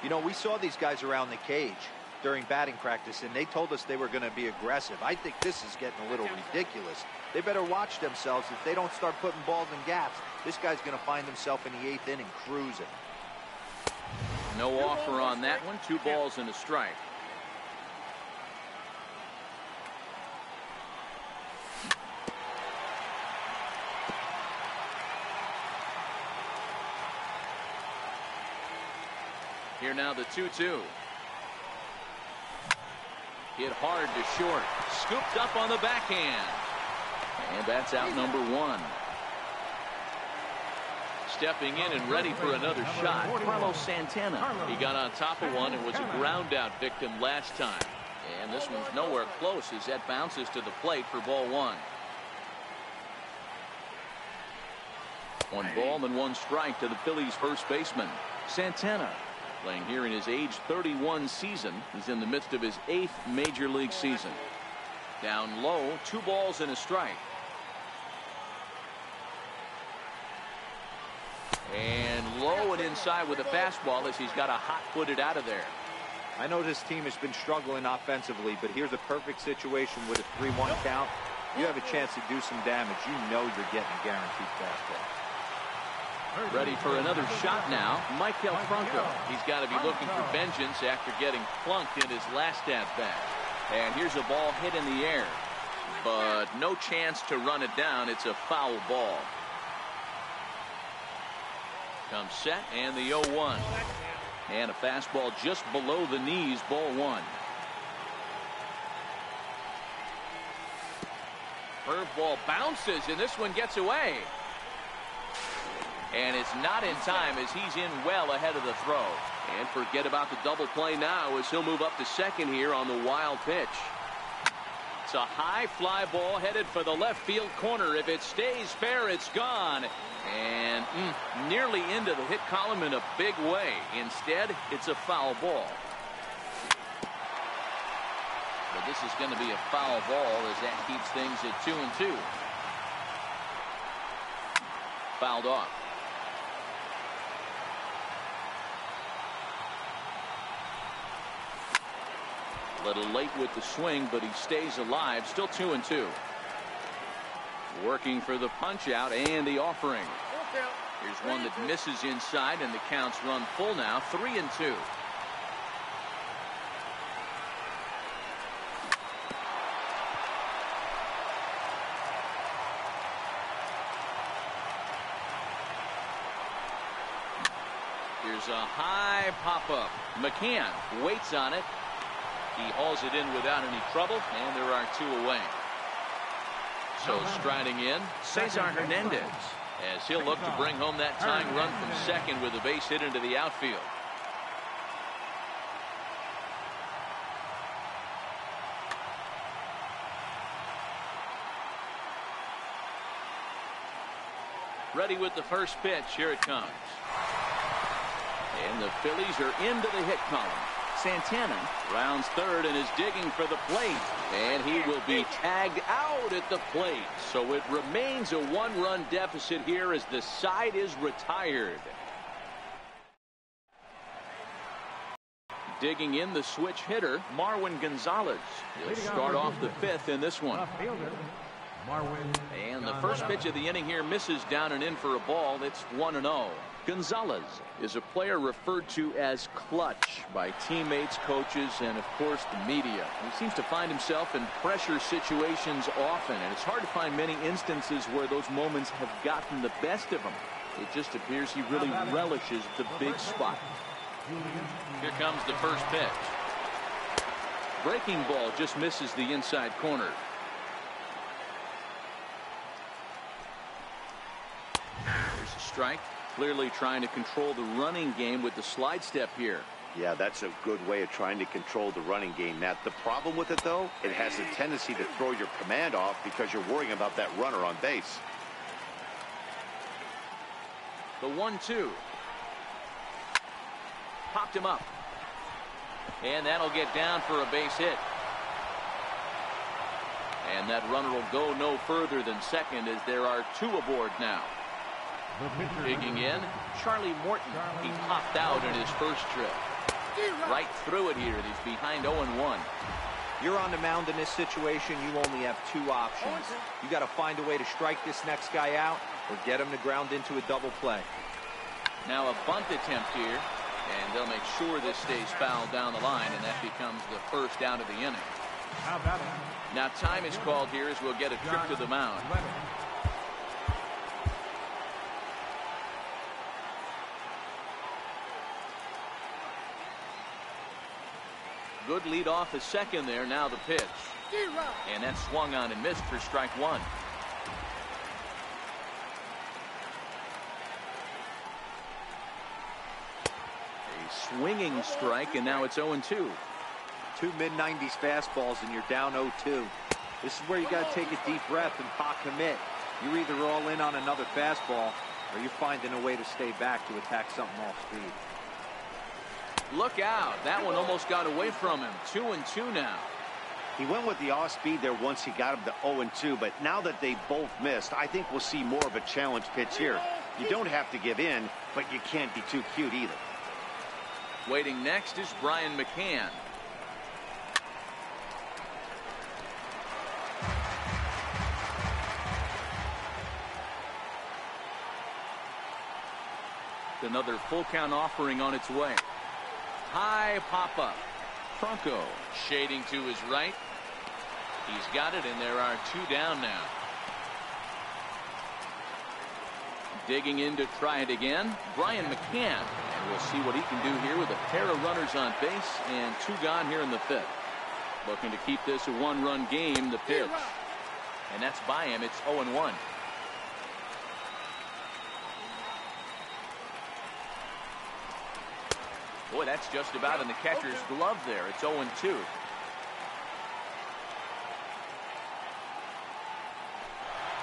You know, we saw these guys around the cage during batting practice, and they told us they were going to be aggressive. I think this is getting a little ridiculous. They better watch themselves. If they don't start putting balls in gaps, this guy's going to find himself in the 8th inning cruising. No offer on that one. 2 balls and a strike. Here now the 2-2. Hit hard to short. Scooped up on the backhand. And that's out number 1. Stepping in and ready for another shot, Carlos Santana. He got on top of one and was a ground out victim last time. And this one's nowhere close as that bounces to the plate for ball 1. 1 ball and 1 strike to the Phillies first baseman. Santana, playing here in his age 31 season. He's in the midst of his 8th major league season. Down low, 2 balls and a strike. And low and inside with a fastball as he's got a hot-footed out of there. I know this team has been struggling offensively, but here's a perfect situation with a 3-1 count. You have a chance to do some damage. You know you're getting a guaranteed fastball. Ready for another shot now, Michael Franco. He's got to be looking for vengeance after getting plunked in his last at-bat. And here's a ball hit in the air, but no chance to run it down. It's a foul ball. Comes set and the 0-1. And a fastball just below the knees, ball 1. Curveball bounces and this one gets away. And it's not in time as he's in well ahead of the throw. And forget about the double play now as he'll move up to second here on the wild pitch. It's a high fly ball headed for the left field corner. If it stays fair, it's gone. And nearly into the hit column in a big way. Instead, it's a foul ball. But this is going to be a foul ball as that keeps things at 2-2. Fouled off. A little late with the swing, but he stays alive. Still 2-2. Working for the punch out and the offering. Here's one that misses inside, and the count's run full now. 3-2. Here's a high pop-up. McCann waits on it. He hauls it in without any trouble, and there are 2 away. So striding in, Cesar Hernandez, as he'll look to bring home that tying run from second with a base hit into the outfield. Ready with the first pitch. Here it comes. And the Phillies are into the hit column. Santana rounds third and is digging for the plate, and he will be tagged out at the plate. So it remains a 1-run deficit here as the side is retired. Digging in the switch hitter, Marwin Gonzalez. He'll start off the 5th in this one. And the first pitch of the inning here misses down and in for a ball. It's 1-0. Gonzalez is a player referred to as clutch by teammates, coaches, and of course the media. He seems to find himself in pressure situations often, and it's hard to find many instances where those moments have gotten the best of him. It just appears he really relishes the big spot. Here comes the first pitch. Breaking ball just misses the inside corner. There's a strike. Clearly trying to control the running game with the slide step here. Yeah, that's a good way of trying to control the running game. Now, the problem with it, though, it has a tendency to throw your command off because you're worrying about that runner on base. The 1-2. Popped him up. And that'll get down for a base hit. And that runner will go no further than second as there are two aboard now. Digging in, Charlie Morton. He popped out in his first trip. Right through it here. He's behind 0-1. You're on the mound in this situation. You only have two options. You got to find a way to strike this next guy out or get him to ground into a double play. Now a bunt attempt here, and they'll make sure this stays foul down the line, and that becomes the first out of the inning. Now time is called here as we'll get a trip to the mound. Good lead off the second there. Now the pitch. And that's swung on and missed for strike one. A swinging strike, and now it's 0-2. Two mid-90s fastballs, and you're down 0-2. This is where you got to take a deep breath and pot commit. You're either all in on another fastball, or you're finding a way to stay back to attack something off speed. Look out. That one almost got away from him. 2-2 now. He went with the off speed there once he got him to 0-2, but now that they both missed, I think we'll see more of a challenge pitch here. You don't have to give in, but you can't be too cute either. Waiting next is Brian McCann. Another full count offering on its way. High pop up. Franco shading to his right. He's got it, and there are two down now. Digging in to try it again, Brian McCann. And we'll see what he can do here with a pair of runners on base and two gone here in the fifth. Looking to keep this a one-run game, the pitch. And that's by him. It's 0-1. Boy, that's just about in the catcher's glove there. It's 0-2.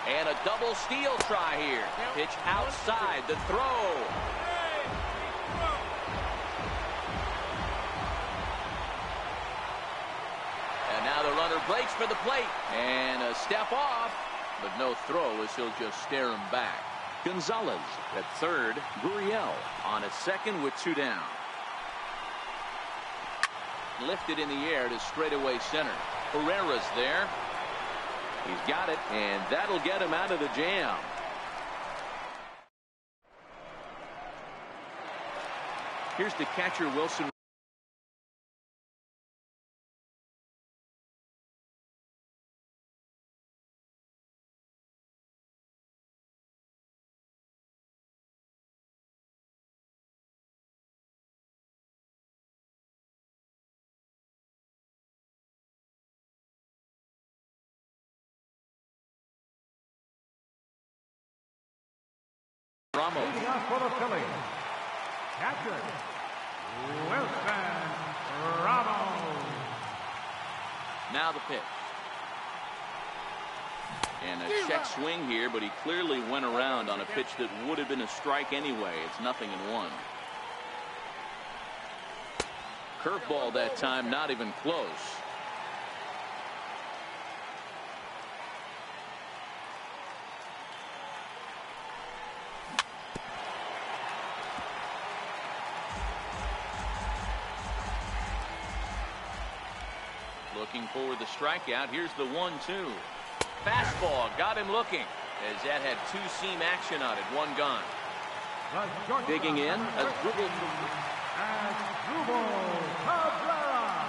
And a double steal try here. Pitch outside the throw. And now the runner breaks for the plate. And a step off, but no throw as he'll just stare him back. Gonzalez at third. Gurriel on at second with two down. Lifted in the air to straightaway center. Herrera's there. He's got it, and that'll get him out of the jam. Here's the catcher, Wilson. Ramos. Leading off for the Phillies, catcher, Wilson Ramos. Now the pitch. And a check swing here, but he clearly went around on a pitch that would have been a strike anyway. It's 0-1. Curveball that time, not even close. Looking for the strikeout. Here's the 1-2. Fastball got him looking as that had two-seam action on it. One gone. Digging in. Asdrubal Cabrera.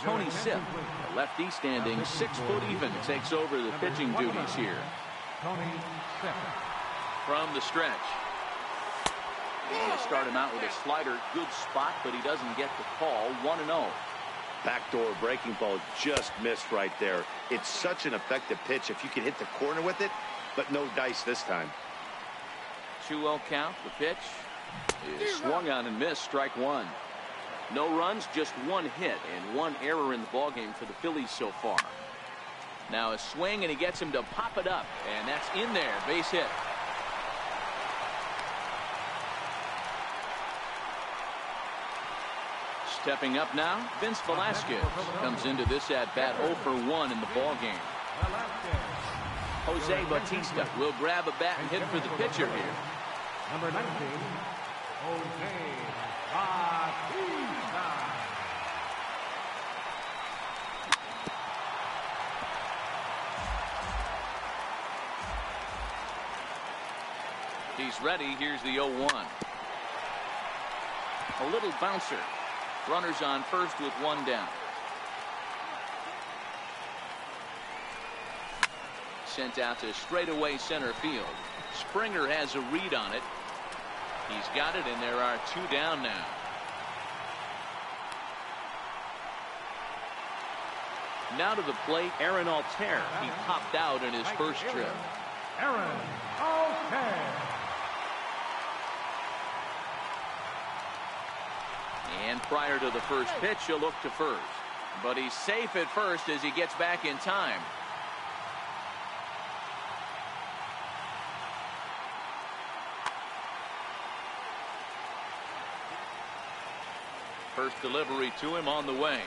Tony Sipp, a lefty standing 6 foot even, takes over the pitching duties here. Tony Sipp. from the stretch. And start him out with a slider. Good spot, but he doesn't get the call. 1-0. Backdoor breaking ball just missed right there. It's such an effective pitch if you can hit the corner with it, but no dice this time. 2-0 count. The pitch is swung on and missed. Strike one. No runs, just one hit and one error in the ballgame for the Phillies so far. Now a swing, and he gets him to pop it up, and that's in there. Base hit. Stepping up now, Vince Velasquez comes into this at-bat 0 for 1 in the ballgame. Jose Bautista will grab a bat and hit for the pitcher here. Number 19, Jose Bautista. He's ready. Here's the 0-1. A little bouncer. Runners on first with one down. Sent out to straightaway center field. Springer has a read on it. He's got it, and there are two down now. Now to the plate, Aaron Altair. He popped out in his first trip. Aaron Altair. And prior to the first pitch, he'll look to first. But he's safe at first as he gets back in time. First delivery to him on the way.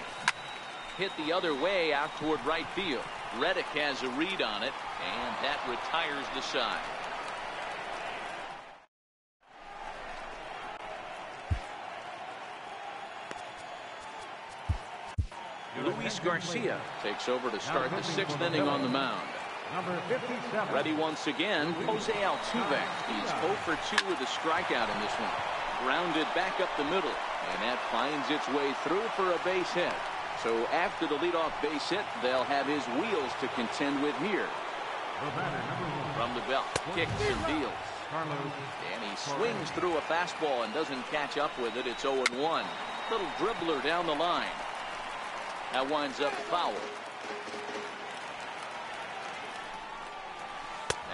Hit the other way out toward right field. Reddick has a read on it, and that retires the side. Luis Garcia takes over to start the sixth inning on the mound. Number 57. Ready once again, Jose Altuve. He's 0 for 2 with a strikeout in this one. Grounded back up the middle, and that finds its way through for a base hit. So after the leadoff base hit, they'll have his wheels to contend with here. From the belt, kicks and deals. And he swings through a fastball and doesn't catch up with it. It's 0-1. Little dribbler down the line. That winds up foul.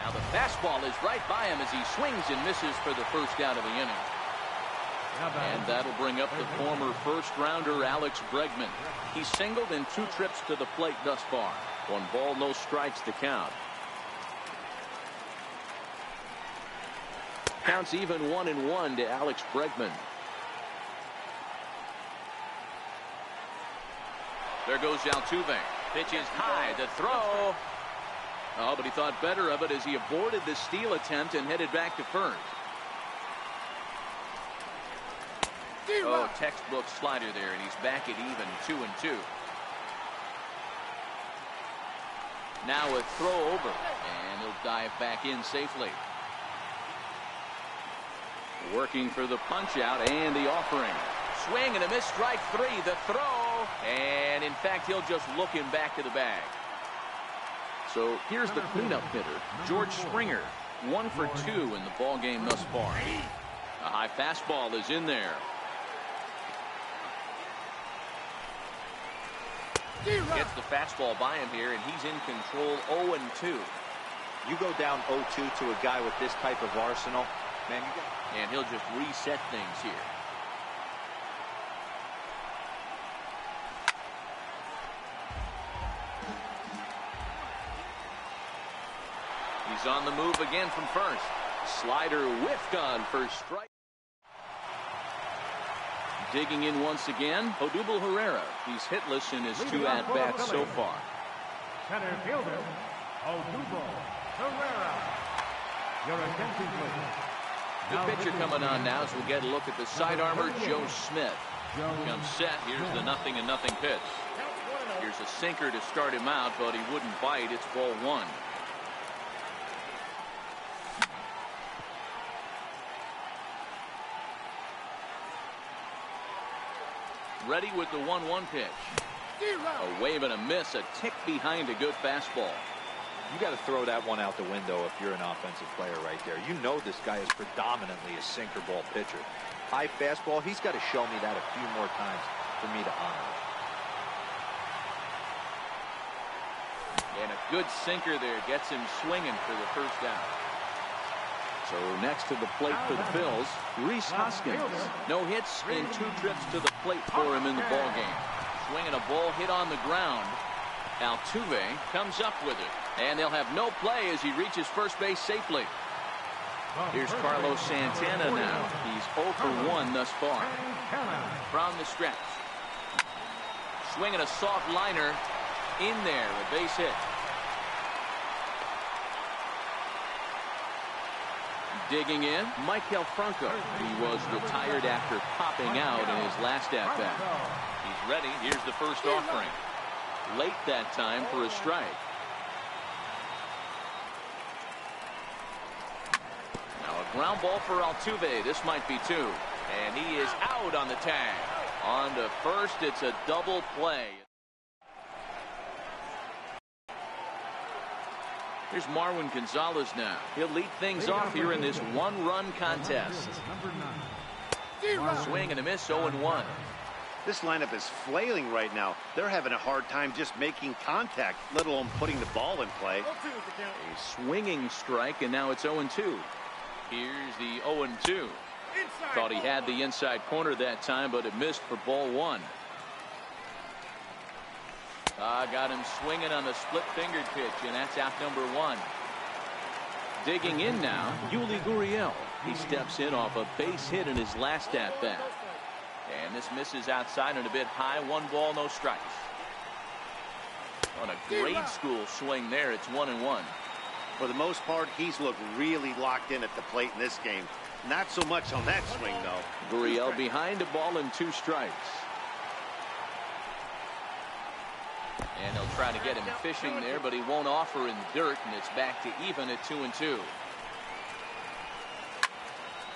Now the fastball is right by him as he swings and misses for the first out of the inning. And that'll bring up the former first-rounder Alex Bregman. He's singled in 2 trips to the plate thus far. 1 ball, no strikes to count. Counts even 1-1 to Alex Bregman. There goes Altuve. Pitch is high. The throw. Oh, but he thought better of it as he aborted the steal attempt and headed back to first. Oh, textbook slider there, and he's back at even 2-2. Now a throw over, and he'll dive back in safely. Working for the punch out and the offering. Swing and a miss, strike 3. The throw, and in fact he'll just look him back to the bag. So here's the cleanup hitter, George Springer. 1 for 2 in the ball game thus far. A high fastball is in there. Gets the fastball by him here, and he's in control. 0-2. You go down 0-2 to a guy with this type of arsenal, man, you got. And he'll just reset things here. He's on the move again from first. Slider whiffed on first strike. Digging in once again, Odubel Herrera. He's hitless in his 2 at-bats so far. Center fielder, Odubel Herrera. Your attention, please. Good pitcher coming on now as we'll get a look at the side armor, Joe Smith. Comes set. Here's the 0-0 pitch. Here's a sinker to start him out, but he wouldn't bite. It's ball 1. Ready with the 1-1 pitch. A wave and a miss, a tick behind a good fastball. You got to throw that one out the window if you're an offensive player right there. You know this guy is predominantly a sinker ball pitcher. High fastball, he's got to show me that a few more times for me to honor it. And a good sinker there gets him swinging for the first out. So next to the plate for the Phils, Rhys Hoskins. No hits in 2 trips to the plate for him in the ballgame. Swinging a ball hit on the ground. Altuve comes up with it. And they'll have no play as he reaches first base safely. Here's Carlos Santana now. He's 0 for 1 thus far. From the stretch. Swinging a soft liner in there. A base hit. Digging in, Maikel Franco. He was retired after popping out in his last at-bat. He's ready. Here's the first offering. Late that time for a strike. Now a ground ball for Altuve. This might be 2. And he is out on the tag. On to first, it's a double play. Here's Marwin Gonzalez now. He'll lead things off here in this 1-run contest. Swing and a miss, 0-1. This lineup is flailing right now. They're having a hard time just making contact, let alone putting the ball in play. A swinging strike, and now it's 0-2. Here's the 0-2. Thought he had the inside corner that time, but it missed for ball 1. Got him swinging on the split-fingered pitch, and that's out number 1. Digging in now, Yuli Gurriel. He steps in off a base hit in his last at-bat. And this misses outside and a bit high. 1 ball, no strikes. On a grade school swing there, it's 1-1. For the most part, he's looked really locked in at the plate in this game. Not so much on that swing, though. Gurriel behind a ball and 2 strikes. And they'll try to get him fishing there, but he won't offer in the dirt, and it's back to even at 2-2.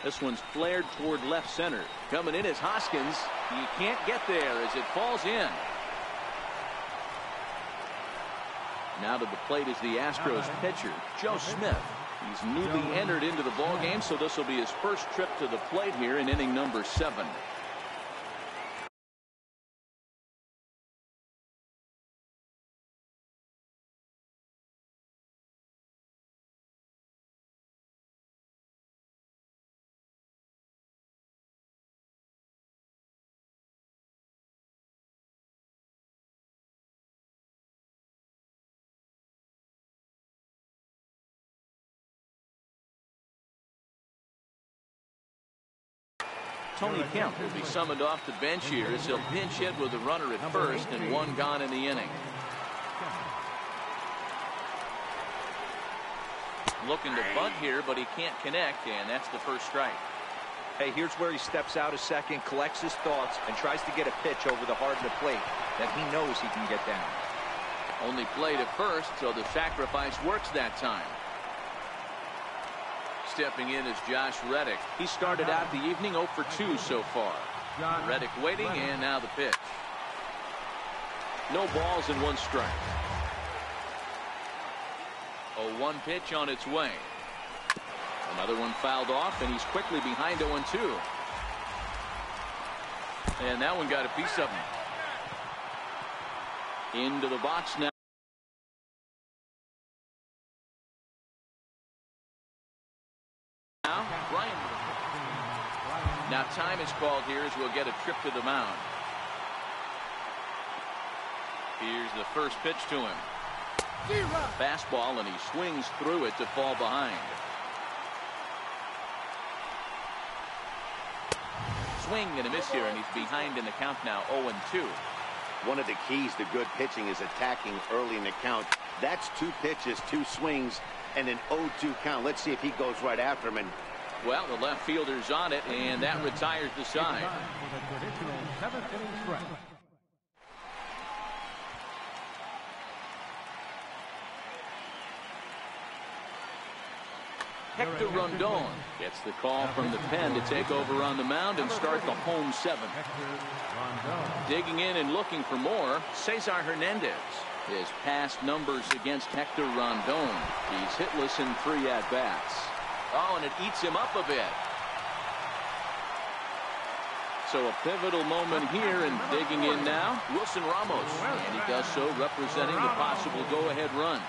This one's flared toward left center. Coming in is Hoskins. You can't get there as it falls in. Now to the plate is the Astros pitcher, Joe Smith. He's newly entered into the ballgame, so this will be his first trip to the plate here in inning number 7. Tony Kemp will be summoned off the bench here as he'll pinch hit with a runner at first and 1 gone in the inning. Looking to bunt here, but he can't connect, and that's the first strike. Hey, here's where he steps out a second, collects his thoughts, and tries to get a pitch over the heart of the plate that he knows he can get down. Only played at first, so the sacrifice works that time. Stepping in is Josh Reddick. He started out the evening 0 for 2 so far. Reddick waiting, and now the pitch. No balls and 1 strike. A 1 pitch on its way. Another one fouled off, and he's quickly behind 0-2. And that one got a piece of him. Into the box now. Now time is called here as we'll get a trip to the mound. Here's the first pitch to him. Fastball, and he swings through it to fall behind. Swing and a miss here, and he's behind in the count now, 0-2. One of the keys to good pitching is attacking early in the count. That's 2 pitches, 2 swings, and an 0-2 count. Let's see if he goes right after him. And well, the left fielder's on it, and that retires the side. Hector Rondon gets the call from the pen to take over on the mound and start the home 7th. Digging in and looking for more, Cesar Hernandez. His past numbers against Hector Rondon. He's hitless in 3 at-bats. Oh, and it eats him up a bit. So a pivotal moment here, and digging in now, Wilson Ramos. And he does so representing the possible go-ahead run.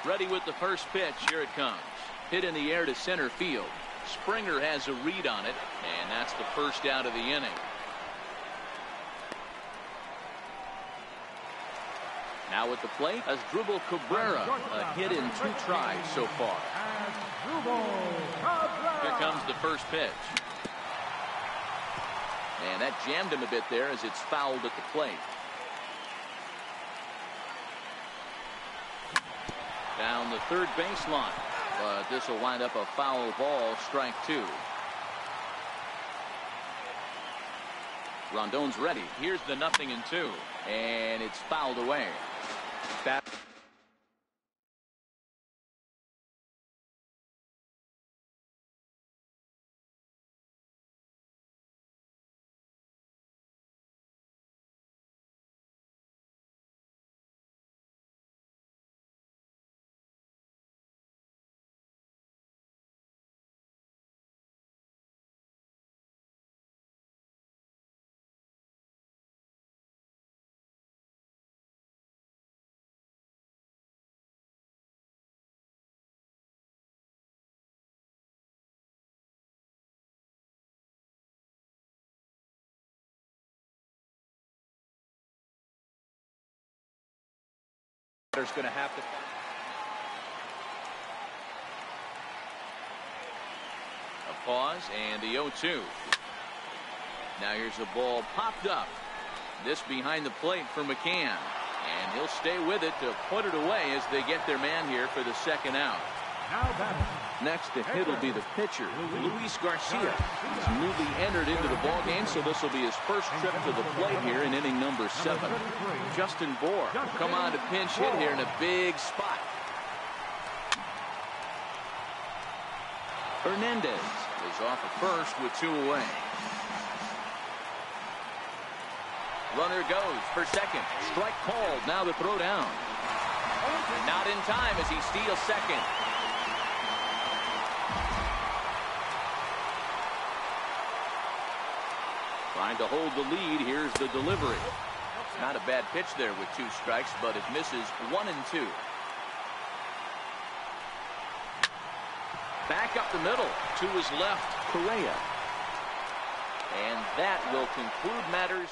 Ready with the first pitch. Here it comes. Hit in the air to center field. Springer has a read on it, and that's the first out of the inning. Now at the plate, Asdrubal Cabrera, a hit in 2 tries so far. Here comes the first pitch. And that jammed him a bit there as it's fouled at the plate. Down the third baseline. But this will wind up a foul ball, strike 2. Rondon's ready. Here's the 0-2. And it's fouled away. That There's going to have to. A pause and the 0-2. Now here's a ball popped up. This behind the plate for McCann. And he'll stay with it to put it away as they get their man here for the second out. Next to hit will be the pitcher, Luis Garcia. He's newly entered into the ballgame, so this will be his first trip to the plate here in inning number 7. Justin Bour will come on to pinch hit here in a big spot. Hernandez is off at first with 2 away. Runner goes for second. Strike called. Now the throw down. Not in time as he steals second. Trying to hold the lead. Here's the delivery. Not a bad pitch there with 2 strikes, but it misses 1 and 2. Back up the middle to his left, Correa. And that will conclude matters.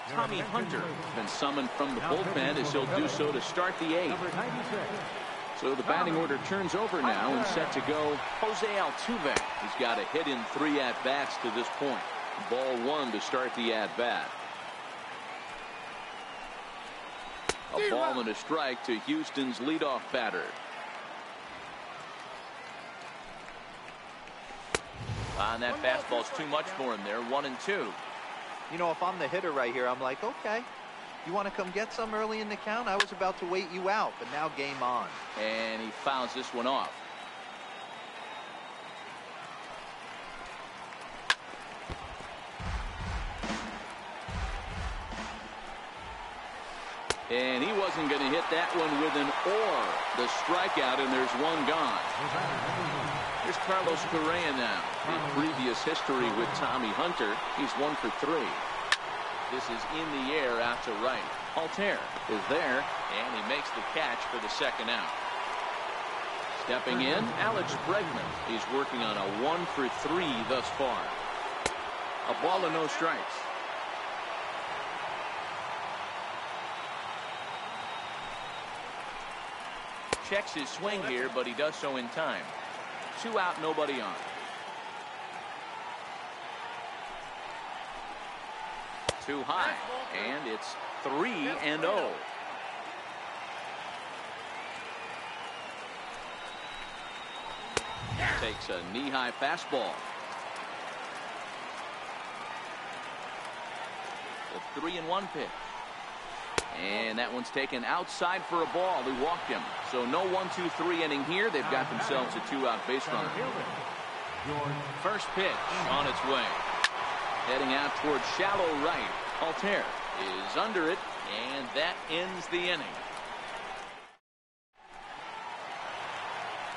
Tommy Hunter has been summoned from the bullpen as he'll do so to start the 8th. So the batting order turns over now and set to go Jose Altuve. He's got a hit in 3 at-bats to this point. Ball 1 to start the at-bat. A ball and a strike to Houston's leadoff batter. And that fastball's too much for him there. 1 and 2. You know, if I'm the hitter right here, I'm like, okay, you want to come get some early in the count? I was about to wait you out, but now game on. And he fouls this one off. And he wasn't going to hit that one with an or. The strikeout, and there's 1 gone. Here's Carlos Correa now. In previous history with Tommy Hunter, he's 1 for 3. This is in the air out to right. Altair is there, and he makes the catch for the second out. Stepping in, Alex Bregman. He's working on a 1 for 3 thus far. A ball and no strikes. Checks his swing here, but he does so in time. 2 out, nobody on. Too high, and it's 3-0. Takes a knee-high fastball. The 3-1 pitch. And that one's taken outside for a ball. He walked him. So no 1-2-3 inning here. They've got themselves a 2-out base runner. First pitch on its way. Heading out towards shallow right. Altair is under it, and that ends the inning.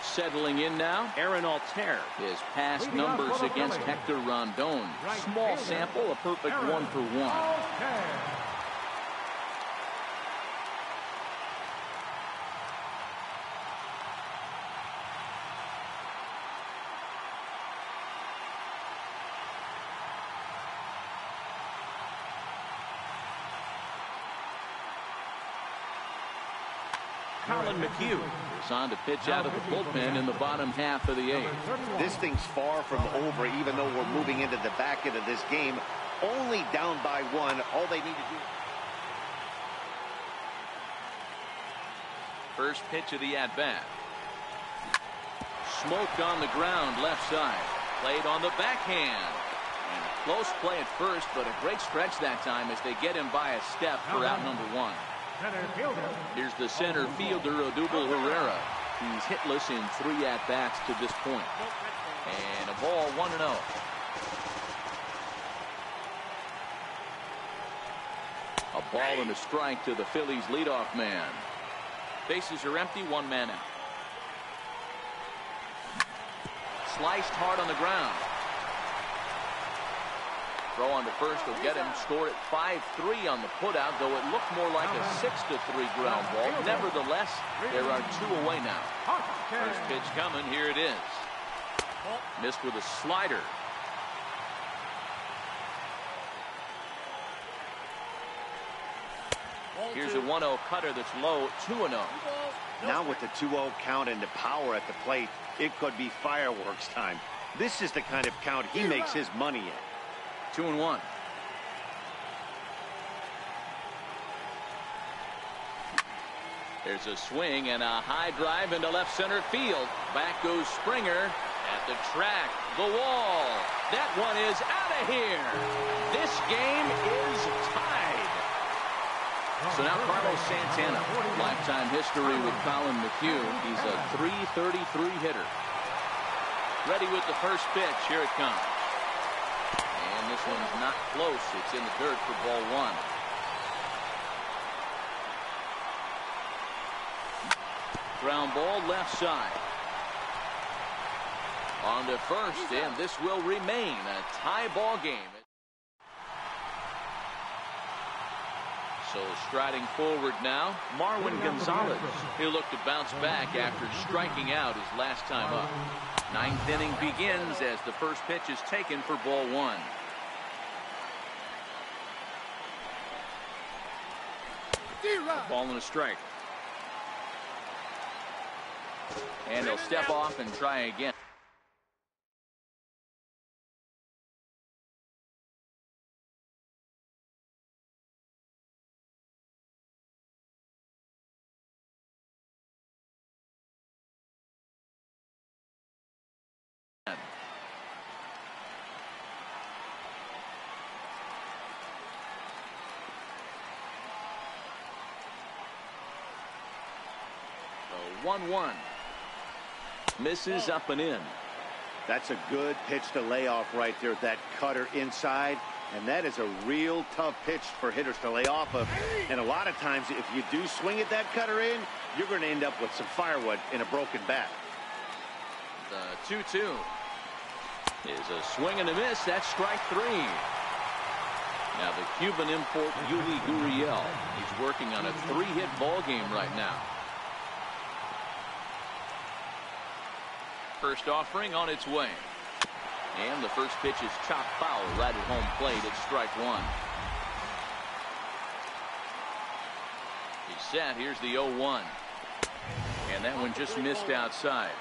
Settling in now, Aaron Altair. His past numbers against Hector Rondon. Small sample, a perfect 1-for-1. Colin McHugh is on to pitch out of the bullpen in the bottom half of the eighth. This thing's far from over, even though we're moving into the back end of this game. Only down by 1. All they need to do. First pitch of the at-bat. Smoked on the ground left side. Played on the backhand. And close play at first, but a great stretch that time as they get him by a step for out number 1. Here's the center fielder, Odubel Herrera. He's hitless in 3 at-bats to this point. And a ball 1-0. A ball and a strike to the Phillies leadoff man. Bases are empty, 1 man out. Sliced hard on the ground. Throw on to first will get him. Score at 5-3 on the putout, though it looked more like a 6-3 ground ball. Nevertheless, there are 2 away now. First pitch coming. Here it is. Missed with a slider. Here's a 1-0 cutter that's low, 2-0. Now with the 2-0 count and the power at the plate, it could be fireworks time. This is the kind of count he makes his money in. 2-1. There's a swing and a high drive into left center field. Back goes Springer at the track. The wall. That one is out of here. This game is tied. So now Carlos Santana. Lifetime history with Colin McHugh. He's a .333 hitter. Ready with the first pitch. Here it comes. And this one's not close. It's in the dirt for ball 1. Ground ball left side. On to first, and this will remain a tie ball game. So striding forward now, Marwin Gonzalez. He'll look to bounce back after striking out his last time up. 9th inning begins as the first pitch is taken for ball 1. Ball and a strike. And he'll step off and try again. So 1-1. Misses up and in. That's a good pitch to lay off right there. That cutter inside. And that is a real tough pitch for hitters to lay off of. And a lot of times, if you do swing at that cutter in, you're going to end up with some firewood in a broken bat. The 2-2 is a swing and a miss. That's strike 3. Now the Cuban import, Yuli Gurriel. He's working on a 3-hit ball game right now. First offering on its way. And the first pitch is chopped foul right at home plate. It's strike 1. He's set. Here's the 0-1. And that one just missed outside.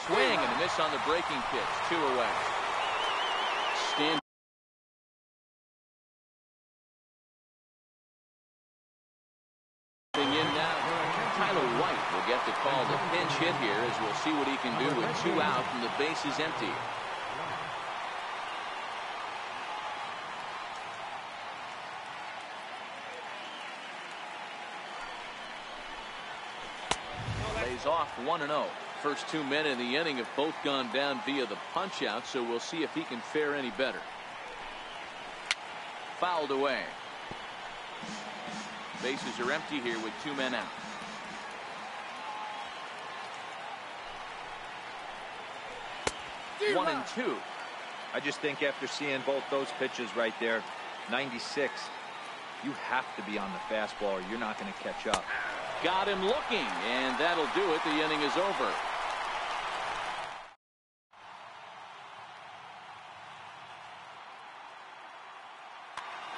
Swing and a miss on the breaking pitch. 2 away. Stand in now. Tyler White will get the call to pinch hit here as we'll see what he can do with 2 out and the base is empty. He's off 1-0. First 2 men in the inning have both gone down via the punch out, so we'll see if he can fare any better. Fouled away. Bases are empty here with 2 men out. One and two. I just think after seeing both those pitches right there, 96, you have to be on the fastball or you're not going to catch up. Got him looking, and that'll do it. The inning is over.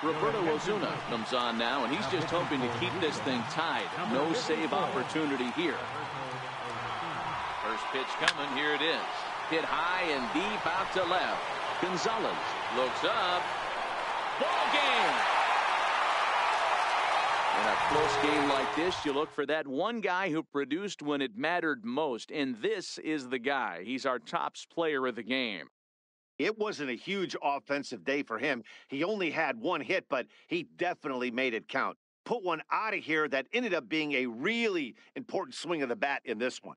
Roberto Ozuna comes on now, and he's just hoping to keep this thing tied. No save opportunity here. First pitch coming. Here it is. Hit high and deep out to left. Gonzalez looks up. Ball game. In a close game like this, you look for that one guy who produced when it mattered most, and this is the guy. He's our top player of the game. It wasn't a huge offensive day for him. He only had 1 hit, but he definitely made it count. Put one out of here that ended up being a really important swing of the bat in this one.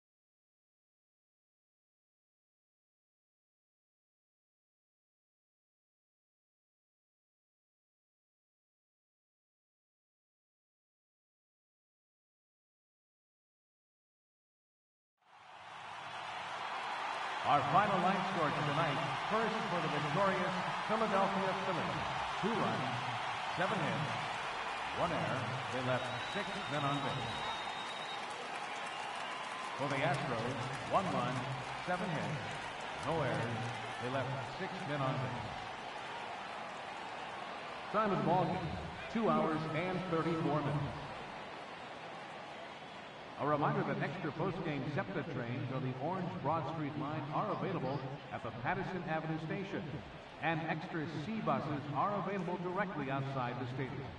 Our final line score tonight, first for the victorious Philadelphia Phillies. 2 runs, 7 hits, 1 error. They left 6 men on base. For the Astros, 1 run, 7 hits, no errors. They left 6 men on base. Time of ball game, 2 hours and 34 minutes. A reminder that extra post-game SEPTA trains on the Orange Broad Street line are available at the Patterson Avenue station, and extra C buses are available directly outside the stadium.